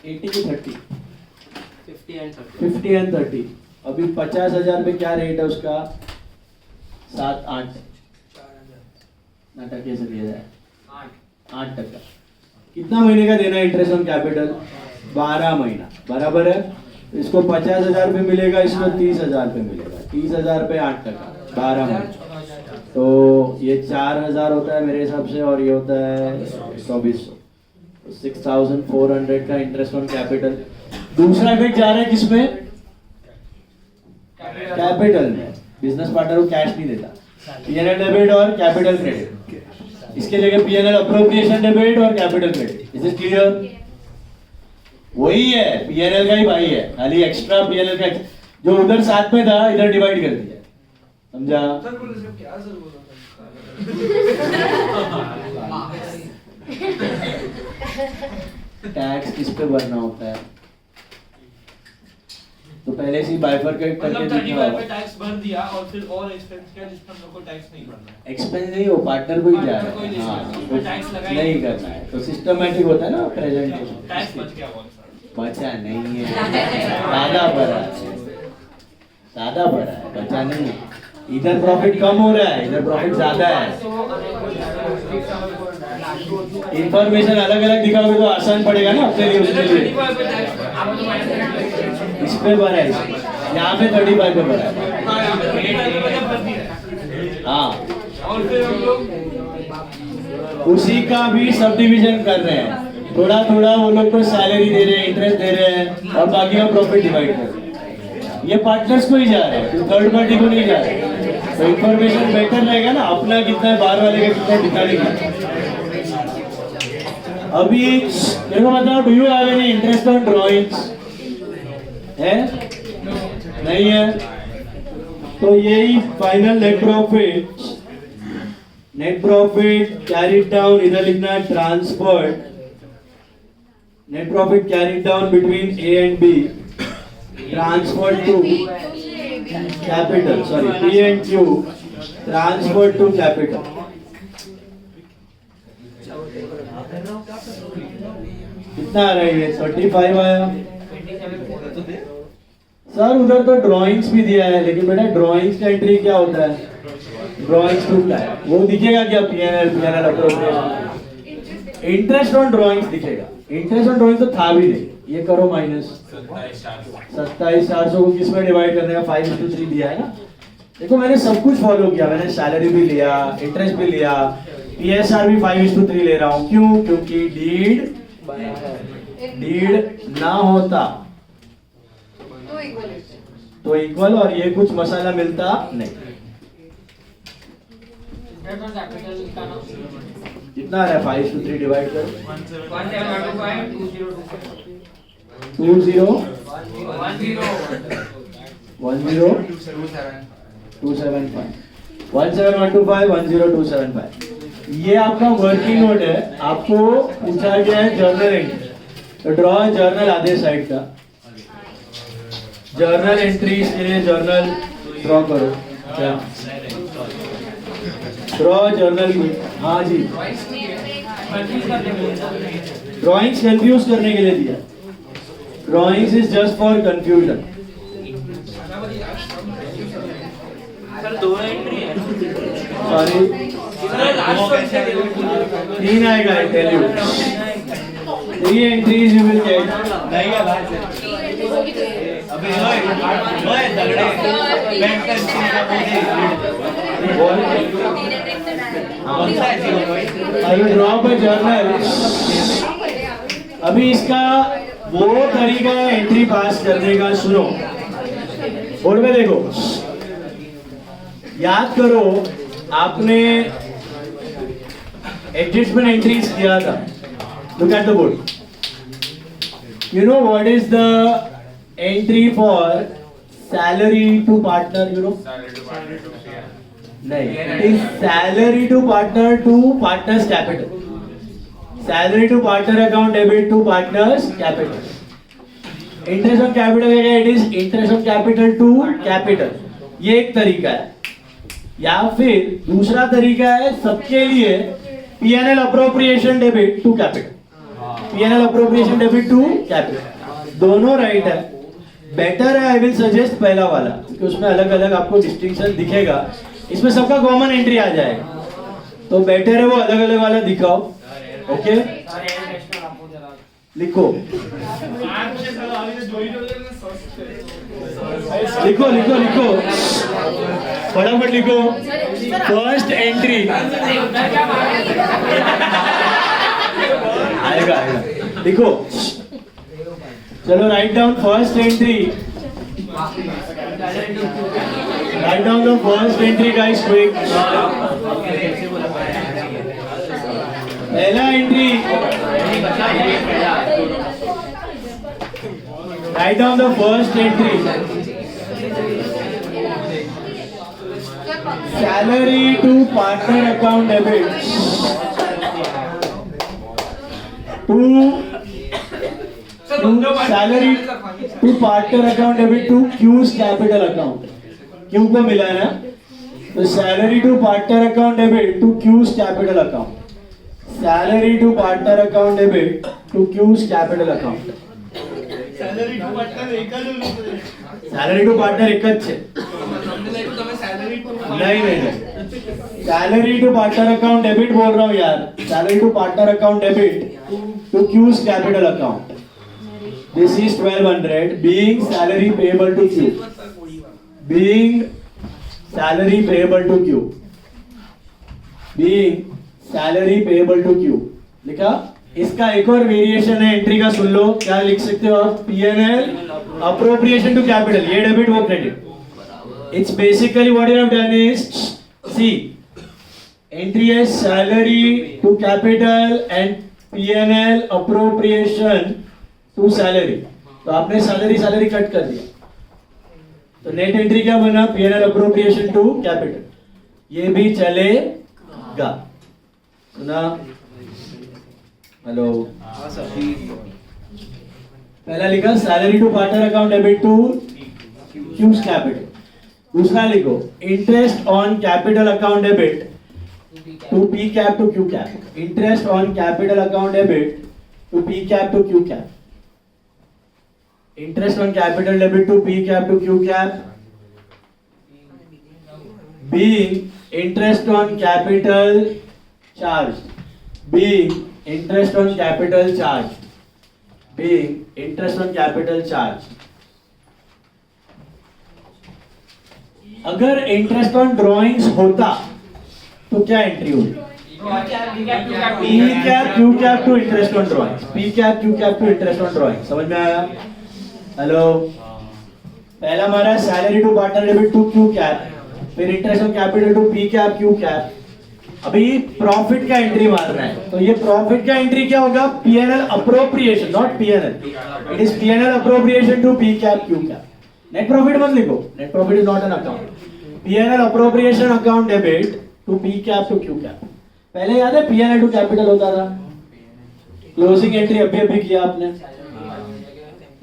Speaker 4: 80 की 30, 50 एंड 30। अभी 50,000 पे क्या रेट है उसका? 7-8 ना टके से दिया जाए 8%। कितना महीने का देना है इंटरेस्ट ऑन कैपिटल? 12 महीना, बराबर है। इसको 50,000 पे मिलेगा, इसको 30,000 पे मिलेगा। 30,000 पे 8%, 12 महीना। तो ये 4,000 होता है मेरे हिसाब से, और ये होता है 2400। 6,400 का इंटरेस्ट ऑन कैपिटल। दूसरा इफेक्ट जा रहा है किसमें? कैपिटल में। बिजनेस पार्टनर को कैश नहीं देता, पीएनएल डेबिट और कैपिटल क्रेडिट। इसके जगह पीएनएल अप्रोप्रिएशन डेबिट और capital credit. Is it clear? वही है, पीएनएल का ही भाई है, खाली एक्स्ट्रा पीएनएल का जो उधर साथ में था इधर डिवाइड कर दिया। समझा?
Speaker 2: सर बोलो इसका क्या सर बोला
Speaker 4: टैक्स किस पे भरना होता है? तो पहले से बाइफरकेट करके
Speaker 2: मतलब 35
Speaker 4: दिखा।
Speaker 2: पे टैक्स भर दिया और फिर और एक्सपेंस किया जिसमें हम लोग को टैक्स नहीं भरना है।
Speaker 4: एक्सपेंस नहीं, वो पार्टनर को ही जा
Speaker 2: पार्टनर को ही
Speaker 4: रहा है।
Speaker 2: देना है,
Speaker 4: हाँ,
Speaker 2: उसमें टैक्स लगाई
Speaker 4: नहीं करना है। तो सिस्टमैटिक होता है ना प्रेजेंटेशन।
Speaker 2: टैक्स बच गया कौन सा?
Speaker 4: बचा नहीं है, सादा भरा है, सादा भरा है, बचा नहीं है। इधर प्रॉफिट कम हो रहा है, इधर प्रॉफिट ज्यादा है। इंफॉर्मेशन अलग अलग दिखाओगे तो आसान पड़ेगा ना अपने लिए, उसके लिए।
Speaker 2: 35 पे टैक्स आप लोग माइनस
Speaker 4: इस पे भरा है, यहाँ पे 35 पे भरा है।
Speaker 2: हाँ यहाँ पे 35 पे भर दिया है।
Speaker 4: हाँ,
Speaker 2: और फिर हम लोग
Speaker 4: उसी का भी सब डिविजन कर रहे हैं, थोड़ा थोड़ा वो लोग को सैलरी दे रहे हैं, इंटरेस्ट दे रहे हैं और बाकी का प्रॉफिट डिवाइड कर रहे हैं। ये पार्टनर्स को ही जा रहे हैं, थर्ड पार्टी को नहीं जा रहे हैं। तो इंफॉर्मेशन बेटर रहेगा ना, अपना कितना है बाहर वाले का कितना है दिखाने का। अभी मेरे को बताओ, do you have any interest on drawings? है नहीं है? तो यही final net profit carried down, इधर लिखना है transferred, net profit carried down between A and B, transferred to capital, sorry, P and Q transferred to capital. कितना आ रहा है ये? 35 आया सर। उधर तो ड्राइंग्स भी दिया है, लेकिन बेटा ड्राइंग्स का एंट्री क्या होता है? ड्राइंग्स टू क्या है वो दिखेगा क्या? PNL appropriation, interest on drawings दिखेगा। इंटरेस्ट ऑन ड्राइंग्स तो था भी नहीं, ये करो माइनस 27,400 को किस में डिवाइड करने का? 5:3 दिया है ना। देखो मैंने सब कुछ फॉलो किया, मैंने सैलरी भी लिया, इंटरेस्ट भी लिया, पीएसआर भी 5:3 ले रहा हूँ। क्यों? क्योंकि डीड ना होता तो इक्वल, और ये कुछ मसाला मिलता नहीं। कितना आ रहा है? 5:3 डिवाइड करो 10275 ये आपका वर्किंग नोट है। आपको पूछा गया है जर्नल एंट्री, तो ड्रॉ जर्नल आधे साइड का। जर्नल एंट्रीज के लिए जर्नल ड्रॉ करो। क्या ड्रॉ जर्नल? हाँ जी, ड्राइंग्स कंफ्यूज करने के लिए दिया। Drawings is just for confusion. Sorry, 3 आएगा, I tell you. 3 entries you will get. नहीं है बात है अभी ओए दगड़े बैंक का I will drop a journal. अभी इसका वो तरीका है एंट्री पास करने का। सुनो, बोर्ड में देखो, याद करो आपने एडजस्टमेंट एंट्रीज किया था। Look at the board. You know what is the entry for salary to partner? You know? नहीं, it is salary to partner to partners capital. Salary to partner account debit to partners capital. Interest on capital है, it is interest on capital to capital. ये एक तरीका है। या फिर दूसरा तरीका है सबके लिए P&L appropriation debit to capital. P&L appropriation debit to capital, दोनों राइट है। बेटर है, आई विल सजेस्ट पहला वाला, क्योंकि उसमें अलग अलग आपको डिस्टिंक्शन दिखेगा। इसमें सबका कॉमन एंट्री आ जाएगा, तो बेटर है वो अलग अलग वाला दिखाओ। ओके, लिखो लिखो लिखो लिखो, फटाफट लिखो। फर्स्ट एंट्री आएगा आएगा, लिखो। चलो write down first entry, write down the first entry guys quick. पहला entry, write down the first entry, salary to partner account debit to salary to partner account debit to Q's capital account. Q को मिला है ना, तो salary to partner account debit to Q's capital account. Salary to partner account debit to Q's capital account. Salary to partner एक જ છે। नहीं नहीं, salary to partner account debit बोल रहा हूँ यार। Salary to partner account debit to Q's capital account. This is 1200 being salary payable to Q, being salary payable to Q, being salary payable to Q लिखा। इसका एक और variation है entry का, सुन लो क्या लिख सकते हो आप, P&L अप्रोप्रिएशन टू कैपिटल, ये डेबिट वो credit. It's basically what you have done is, see entry है salary to capital and P&L appropriation to salary. तो आपने सैलरी कट कर दिया, तो नेट एंट्री क्या बना, P&L अप्रोप्रिएशन टू कैपिटल। ये भी चलेगा, सुना? हेलो, पहला लिखा salary to partner account debit to Q's capital. दूसरा लिखो interest on capital account debit to P cap to Q cap. Interest on capital account debit to P cap to Q cap. Interest on capital debit to P cap to Q cap being interest on capital charge, being interest on capital charge, being interest on capital charge। अगर interest on drawings होता तो क्या entry होगी, P cap Q cap to interest on drawings, P cap Q cap to interest on drawing. समझ में आया? Hello, पहला हमारा salary to partner debit to Q cap, फिर interest on capital to P cap Q cap. अभी profit का entry मारना है, तो ये प्रॉफिट का एंट्री क्या होगा, P&L appropriation, not P&L, it is P&L appropriation to P cap Q cap. Net profit मत लिखो, net profit is not an account. P&L appropriation account debit to P cap to Q cap. पहले याद है P&L to capital होता था, closing entry अभी किया आपने।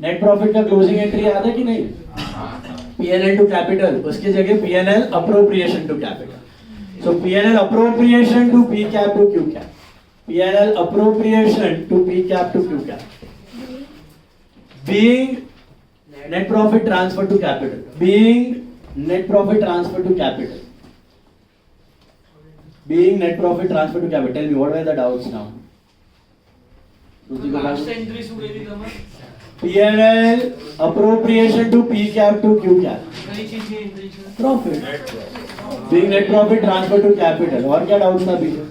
Speaker 4: नेट प्रॉफिट का क्लोजिंग एंट्री याद है कि नहीं, P&L टू कैपिटल, उसकी जगह P&L appropriation to capital. So P&L appropriation to P cap to Q cap, P&L appropriation to P cap to Q cap. Being net profit transfer to capital, being net profit transfer to capital, being net profit transfer to capital. Tell me what are the doubts now?
Speaker 2: Last entry શું કરી તમે?
Speaker 4: P&L appropriation to P cap to Q cap,
Speaker 2: કઈ ચીજની entry છે?
Speaker 4: profit, being net profit transfer to capital। और क्या doubt था पीछे,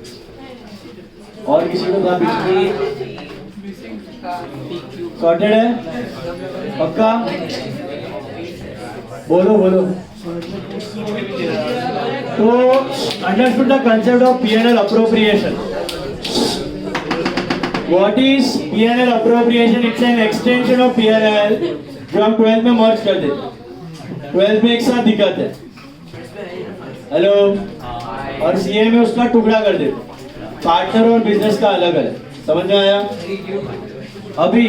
Speaker 4: और किसी को था पीछे? सॉर्टेड है, पक्का? बोलो बोलो। तो understood the concept of P&L appropriation। What is P&L appropriation? It's an extension of P&L जो हम 12 में मर्ज कर देते, 12 में एक साथ दिखाते हैं। हेलो, और CA में उसका टुकड़ा कर देते, पार्टनर और बिजनेस का अलग अलग। समझ में आया? अभी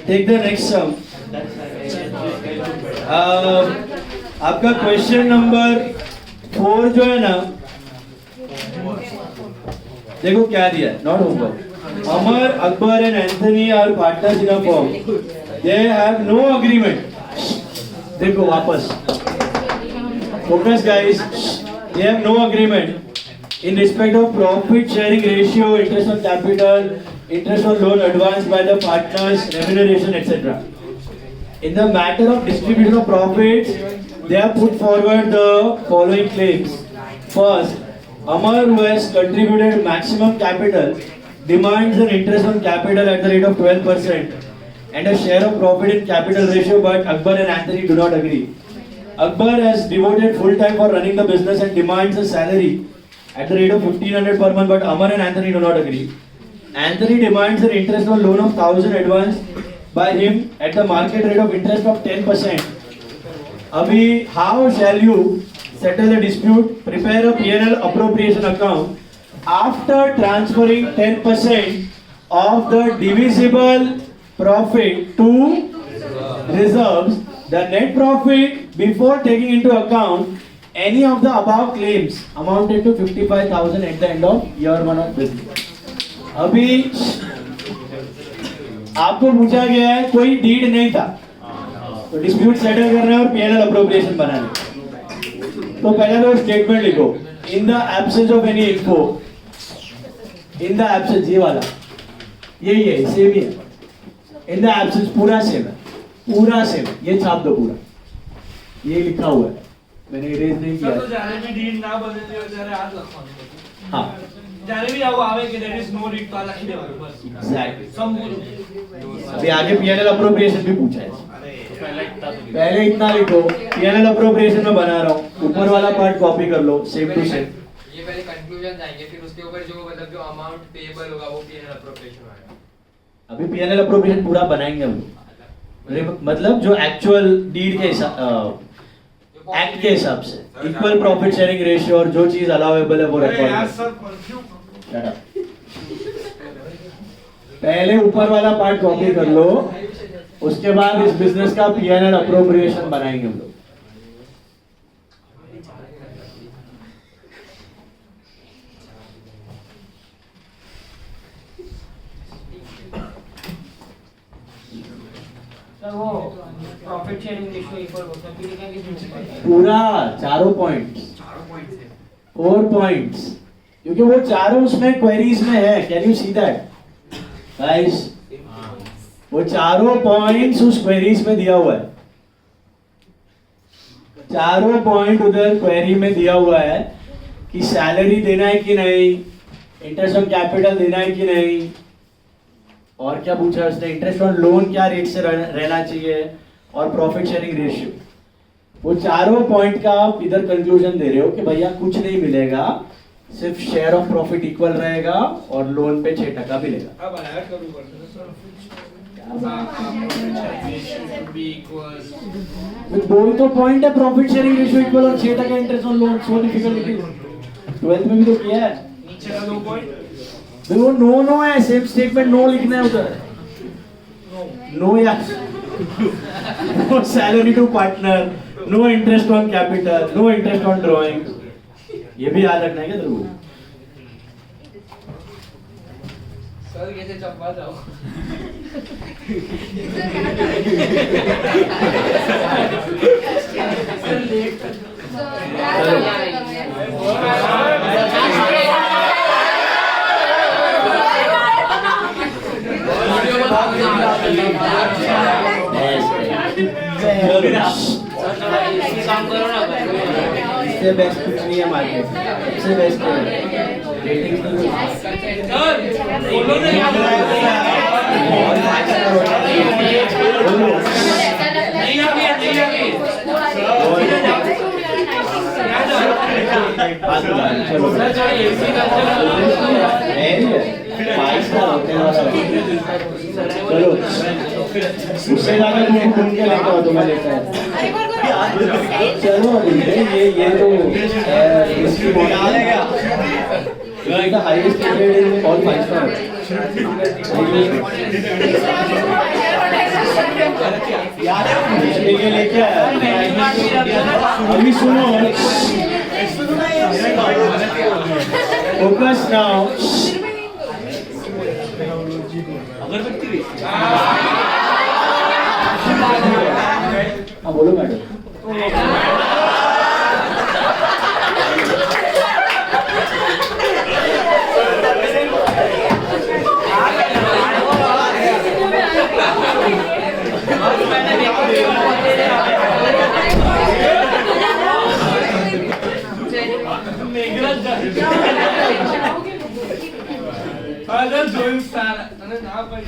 Speaker 4: टेक द नेक्स्ट सम। आपका क्वेश्चन नंबर 4 जो है ना, देखो क्या दिया है, not homework. Amar, Akbar and Anthony are partners in a firm, they have no agreement. देखो वापस focus guys, they have no agreement in respect of profit sharing ratio, interest on capital, interest on loan advanced by the partners, remuneration, etc. In the matter of distribution of profits, they have put forward the following claims. First, Amar, who has contributed maximum capital, demands an interest on capital at the rate of 12% and a share of profit in capital ratio, but Akbar and Anthony do not agree. Akbar has devoted full time for running the business and demands a salary at the rate of 1500 per month, but Amar and Anthony do not agree. Anthony demands an interest on loan of 1000 advanced by him at the market rate of interest of 10%. Abhi, how shall you settle the dispute? Prepare a P&L appropriation account after transferring 10% of the divisible profit to reserves. The net profit before taking into account any of the above claims amounted to 55,000 at the end of year 1 of business. अभी आपको पूछा गया है, कोई deed नहीं था, तो dispute settle करना है और P&L अप्रोप्रिएशन बनाना है। तो पहले तो स्टेटमेंट लिखो, इन the absence of any info, in the absence, ये वाला यही है, सेम ही है। इन द एब्सेंस पूरा सेम है, पूरा सेम है, ये छाप दो पूरा, ये लिखा हुआ है, मैंने इरेज नहीं किया।
Speaker 2: તો જ્યારે બી ડીડ ના બદલી હોય ત્યારે આ જ લખવાનું.
Speaker 4: हाँ
Speaker 2: जाने भी जाओ आवे कि देयर इज नो रीड तो लखी दे वाला बस
Speaker 4: एग्जैक्टली
Speaker 2: संपूर्ण
Speaker 4: अभी आगे पीएनएल अप्रोप्रिएशन भी पूछा है पहले इतना लिखो पीएनएल अप्रोप्रिएशन में बना रहा हूँ ऊपर वाला पार्ट कॉपी कर लो सेम टू सेम
Speaker 5: ये पहले कंक्लूजन जाएंगे फिर उसके ऊपर जो मतलब जो अमाउंट पेएबल होगा वो पीएनएल अप्रोप्रिएशन आएगा।
Speaker 4: अभी पीएनएल अप्रोप्रिएशन पूरा बनाएंगे हम लोग मतलब जो एक्चुअल डीड के हिसाब एक्ट के हिसाब से इक्वल प्रॉफिट शेयरिंग रेशियो और जो चीज अलाउएबल है वो रिकॉर्ड Shut up. पहले ऊपर वाला पार्ट कॉपी कर लो उसके बाद इस बिजनेस का पीएनएल अप्रोप्रिएशन बनाएंगे हम लोग
Speaker 3: सर वो प्रॉफिट शेयरिंग रेशियो इक्वल होता है फिर क्या किस
Speaker 4: पूरा चारों पॉइंट्स 4 पॉइंट्स क्योंकि वो चारों उसमें क्वेरीज में है can you see that guys वो चारों पॉइंट्स उस क्वेरीज में दिया हुआ है चारों पॉइंट उधर क्वेरी में दिया हुआ है कि सैलरी देना है कि नहीं इंटरेस्ट ऑन कैपिटल देना है कि नहीं और क्या पूछा उसने इंटरेस्ट ऑन लोन क्या रेट से रहना चाहिए और प्रॉफिट शेयरिंग रेशियो वो चारों पॉइंट का आप इधर कंक्लूजन दे रहे हो कि भैया कुछ नहीं मिलेगा सिर्फ शेयर ऑफ प्रॉफिट इक्वल रहेगा और लोन पे 6% मिलेगा
Speaker 2: अब ऐड करूं कर
Speaker 4: दो ही तो पॉइंट है प्रॉफिट शेयरिंग रेशियो इक्वल और 6% interest on loan so difficult 12th में भी तो किया है
Speaker 2: नीचे का 2 पॉइंट
Speaker 4: देखो नो है सेम स्टेटमेंट नो लिखना है उधर नो या no salary to partner no interest on capital no interest on drawing ये भी याद रखना है क्या तेरे को
Speaker 3: सर कैसे चंपा जाओ काम करो ना
Speaker 4: इससे बेस्ट कुछ नहीं है मार्केट इससे बेस्ट रेटिंग
Speaker 2: सर बोलो ना नहीं आ गया
Speaker 4: चलो चलो उससे ज्यादा तुम घूम के लेकर आओ तुम्हें लेकर चलो ये तो इसकी the highest rated in all 5 star ये लेके आया अभी सुनो फोकस नाउ हाँ बोलो मैडम
Speaker 2: अगर जोइन स्टार अरे ना भाई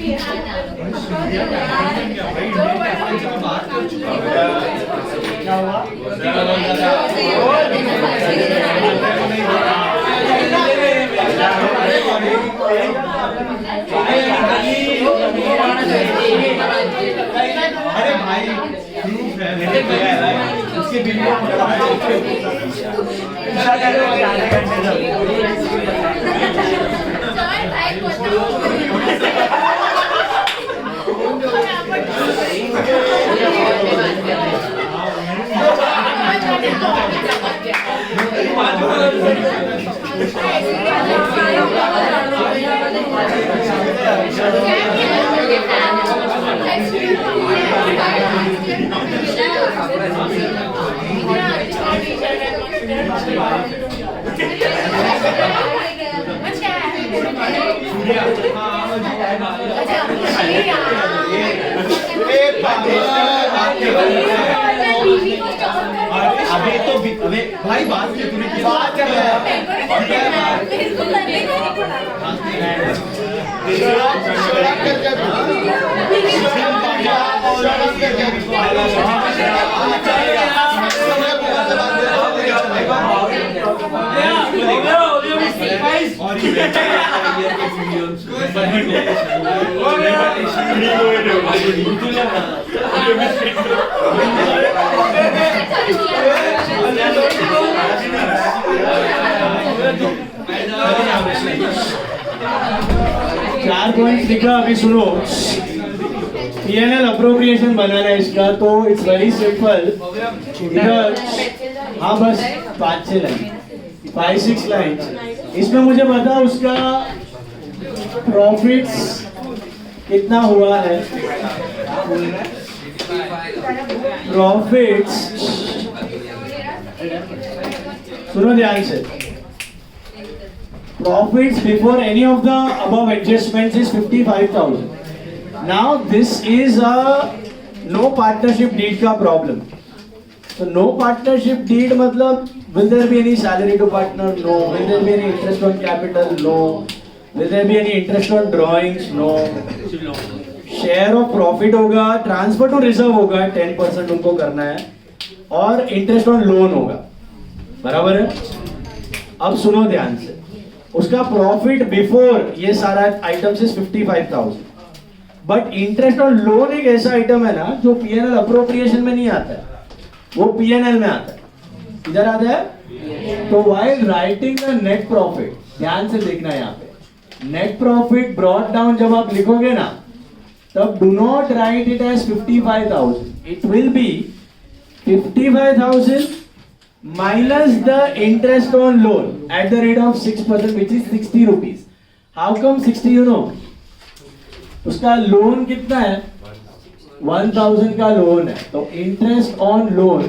Speaker 4: क्या हुआ
Speaker 1: अरे भाई प्रूफ है उसके बिल अभी तो भाई बात क्या तूने किया बात कर रहा है
Speaker 4: चार पॉइंट लिखा, अभी सुनो। पीएनएल अप्रोप्रिएशन बनाना है इसका, तो इट्स वेरी सिंपल। इधर हाँ बस 5-6 लाइन, 5-6 लाइन। इसमें मुझे बता उसका प्रॉफिट्स कितना हुआ है। प्रॉफिट्स सुनो ध्यान से। Profits before any of the above adjustments is 55,000. Now this is a no partnership deed का problem. So no partnership deed मतलब will there be any salary to partner? No. Will there be any interest on capital? No. Will there be any interest on drawings? No. Share of profit होगा, transfer to reserve होगा, 10% उनको करना है, और interest on loan होगा, बराबर है। अब सुनो ध्यान से, उसका प्रॉफिट बिफोर ये सारा आइटम से 55,000, बट इंटरेस्ट और लोन एक ऐसा आइटम है ना जो पीएनएल अप्रोप्रिएशन में नहीं आता है, वो पीएनएल में आता है। इधर आता है। तो while writing the net profit, ध्यान से देखना है यहाँ पे, नेट प्रॉफिट ब्रॉट डाउन जब आप लिखोगे ना, तब do not write it as 55,000, it will be 55,000 minus the interest on loan at the rate of 6%, which is 60 rupees. How come 60? You know, उसका लोन कितना है? 1,000 का लोन है, तो interest on loan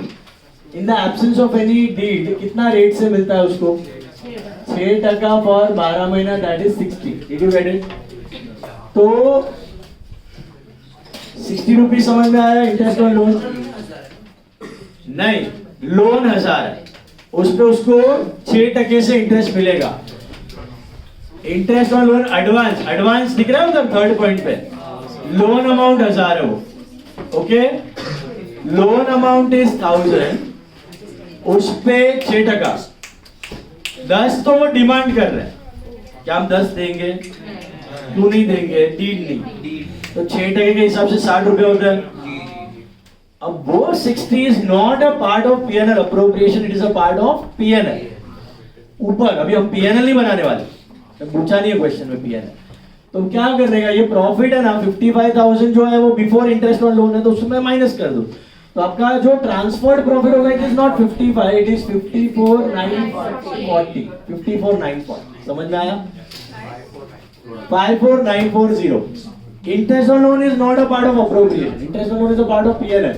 Speaker 4: in the absence of any deed कितना rate से मिलता है उसको? 6% फॉर 12 महीना, that is 60. Did you get it? तो 60 रुपीज समझ में आया इंटरेस्ट ऑन लोन? नहीं, लोन 1000 है, उस पे उसको 6% से इंटरेस्ट मिलेगा। Interest on loan advance, advance दिख रहा है उधर थर्ड पॉइंट पे, लोन अमाउंट 1000 है वो, ओके। लोन अमाउंट इज 1000, उस पे 6%, 10 तो वो डिमांड कर रहे हैं क्या हम 10 देंगे, क्यों नहीं देंगे, डीड नहीं, तो 6% के हिसाब से 60 रुपए होता है। अब वो 60 is not a part of PNL appropriation, it is a part of PNL. ऊपर अभी हम PNL नहीं बनाने वाले, पूछा नहीं है क्वेश्चन में PNL। तो क्या कर देगा, ये प्रॉफिट है ना 55,000 जो है वो बिफोर इंटरेस्ट और लोन है, तो उसमें माइनस कर दो, तो आपका जो ट्रांसफर्ड प्रॉफिट होगा it is not 55, it is 54,940, 54,940, समझ में आया? 54,940। Interest on loan is not a part of appropriation, interest on loan is a part of PNL,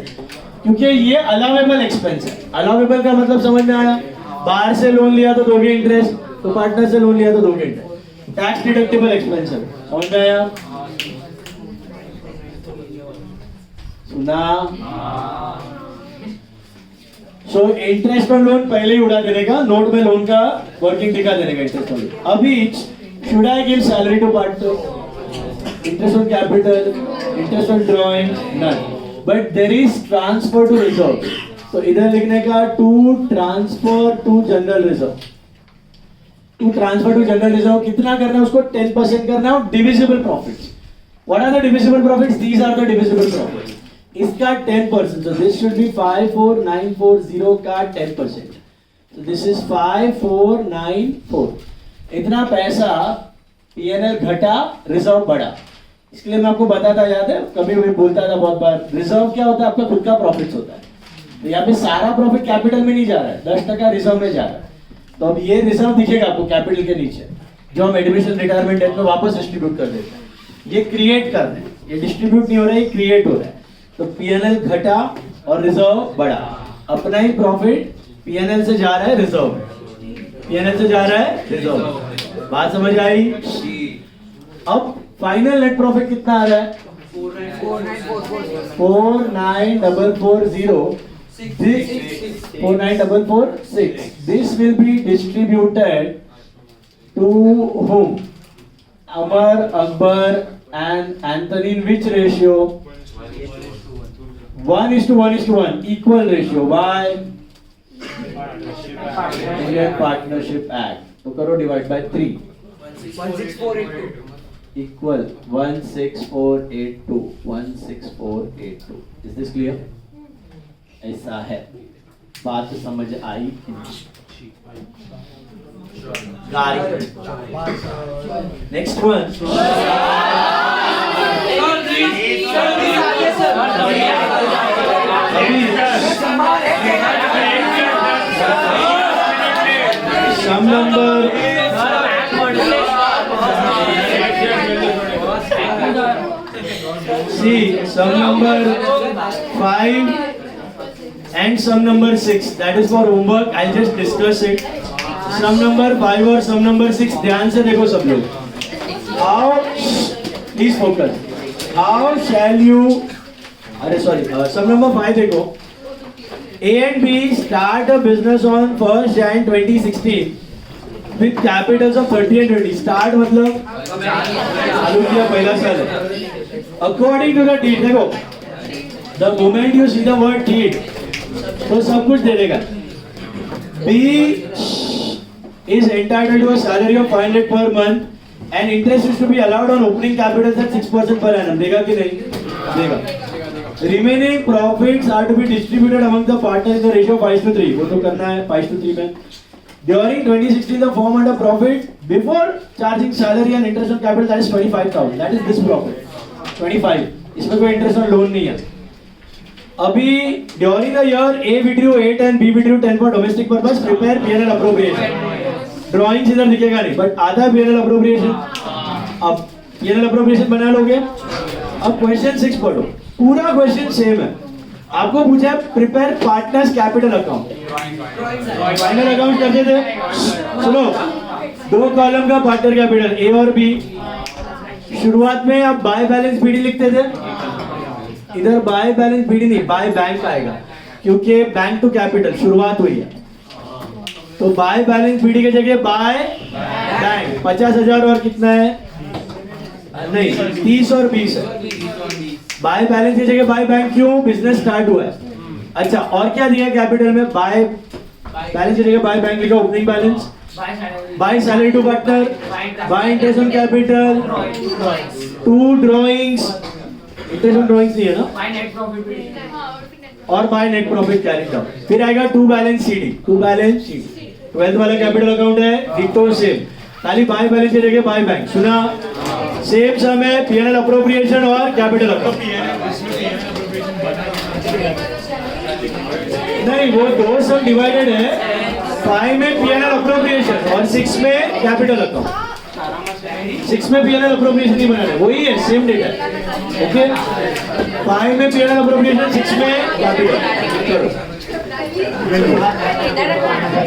Speaker 4: क्योंकि ये अलाउेबल एक्सपेंस है। अलाउेबल का मतलब समझ में आया? बाहर से लोन लिया तो दोगे इंटरेस्ट, तो पार्टनर से लोन लिया तो दोगे इंटरेस्ट, टैक्स डिडक्टेबल एक्सपेंस है, समझ में आया? सुना? सो इंटरेस्ट ऑन लोन पहले ही उड़ा देने का, नोट में लोन का वर्किंग दिखा देने का इंटरेस्ट ऑन लोन। अभी should I give salary to partner, interest on capital, interest on drawing, none. But there is transfer to reserve. So इधर लिखने का to transfer to general reserve. To transfer to general reserve कितना करना है उसको? 10% करना है, divisible profits. What are the divisible profits? These are the divisible profits. इसका 10%. So this should be 54,940 का 10%. So this is 54,940. इतना पैसा पीएनएल घटा, रिजर्व बढ़ा। इसके लिए मैं आपको बताता, याद है कभी भी बोलता था बहुत बार, रिजर्व क्या होता है? आपका खुद का प्रॉफिट्स होता है। तो यहाँ पे सारा प्रॉफिट कैपिटल में नहीं जा रहा है, 10% रिजर्व में जा रहा है। तो अब ये रिजर्व दिखेगा आपको कैपिटल के नीचे, जो हम एडमिशन रिटायरमेंट डेथ में वापस डिस्ट्रीब्यूट कर देते हैं। ये क्रिएट कर रहे हैं, ये डिस्ट्रीब्यूट नहीं हो रहा है, ये क्रिएट हो रहा है। तो पीएनएल घटा और रिजर्व बढ़ा, अपना ही प्रॉफिट पीएनएल से जा रहा है रिजर्व में, पीएनएल से जा रहा है रिजर्व। बात समझ आई? अब फाइनल नेट प्रॉफिट कितना आ रहा है? 49,440। 49,446. This will be distributed to whom? Amar, Akbar and Anthony in which ratio? 1:1:1. Equal ratio. Why? Indian Partnership Act. तो करो divide by 3.
Speaker 3: 16482.
Speaker 4: Equal 16482. 16482. Is this clear? ऐसा है. बात समझ आई? गाड़ी. Next one. Sum number. See, sum number 5 and sum number 6. That is for homework. I'll just discuss it. Sum number 5 और sum number 6 ध्यान से देखो सब लोग. How? Please focus. How shall you? अरे sorry. Sum number 5 देखो. A and B start a business on 1st Jan 2016 with capitals of 30 and 20. Start मतलब चालू किया पहला साल है. According to the deed देखो. The moment you see the word deed तो सब कुछ दे देगा. B is entitled to a salary of 500 per month and interest is to be allowed on opening capital at 6% per annum. देगा कि नहीं? देगा. Remaining profits are to be distributed among the partners in the ratio of 5:3. वो तो करना है 5:3 में. During 2016, the firm earned a profit before charging salary and interest on capital that is 25,000. That is this profit. 25. इसमें कोई interest on loan नहीं है. अभी during the year A withdrew 8 and B withdrew 10 for domestic purpose. Prepare P&L appropriation. Drawings इधर दिखेगा नहीं, but आधा P&L appropriation. अब P&L appropriation बना लोगे. अब क्वेश्चन 6 पढ़ो. पूरा क्वेश्चन सेम है. आपको पूछा है prepare partners capital account. Final account करते थे. सुनो, 2 कॉलम का पार्टनर कैपिटल ए और बी. शुरुआत में आप बाय बैलेंस बीडी लिखते थे. इधर बाय बैलेंस बीडी नहीं, बाय बैंक आएगा क्योंकि बैंक टू कैपिटल शुरुआत हुई है. तो बाय बैलेंस बीडी की जगह बाय बैंक. 50,000 और कितना है? नहीं, 30 और 20 है. बाय बैलेंस की जगह बाय बैंक क्यों? बिजनेस स्टार्ट हुआ है. अच्छा, और क्या दिया कैपिटल में? बाय बैलेंस की जगह बाय बैंक लिखा. Opening balance, by salary to partner, by interest on capital, 2 drawings. Interest on drawings नहीं है ना? और by net profit carrying out. फिर आएगा 2 balance CD. 2 balance CD 12th वाला कैपिटल अकाउंट है. डिटो सेम, खाली बाय बैलेंस की जगह बाय बैंक. सुना? सेम सम है P&L अप्रोप्रिएशन और कैपिटल अकाउंट. नहीं, वो 2 सम डिवाइडेड है. 5 में P&L अप्रोप्रिएशन और 6 में कैपिटल अकाउंट. 6 में P&L अप्रोप्रिएशन नहीं बना है, वही है, सेम डेटा. ओके, 5 में P&L अप्रोप्रिएशन, 6 में कैपिटल.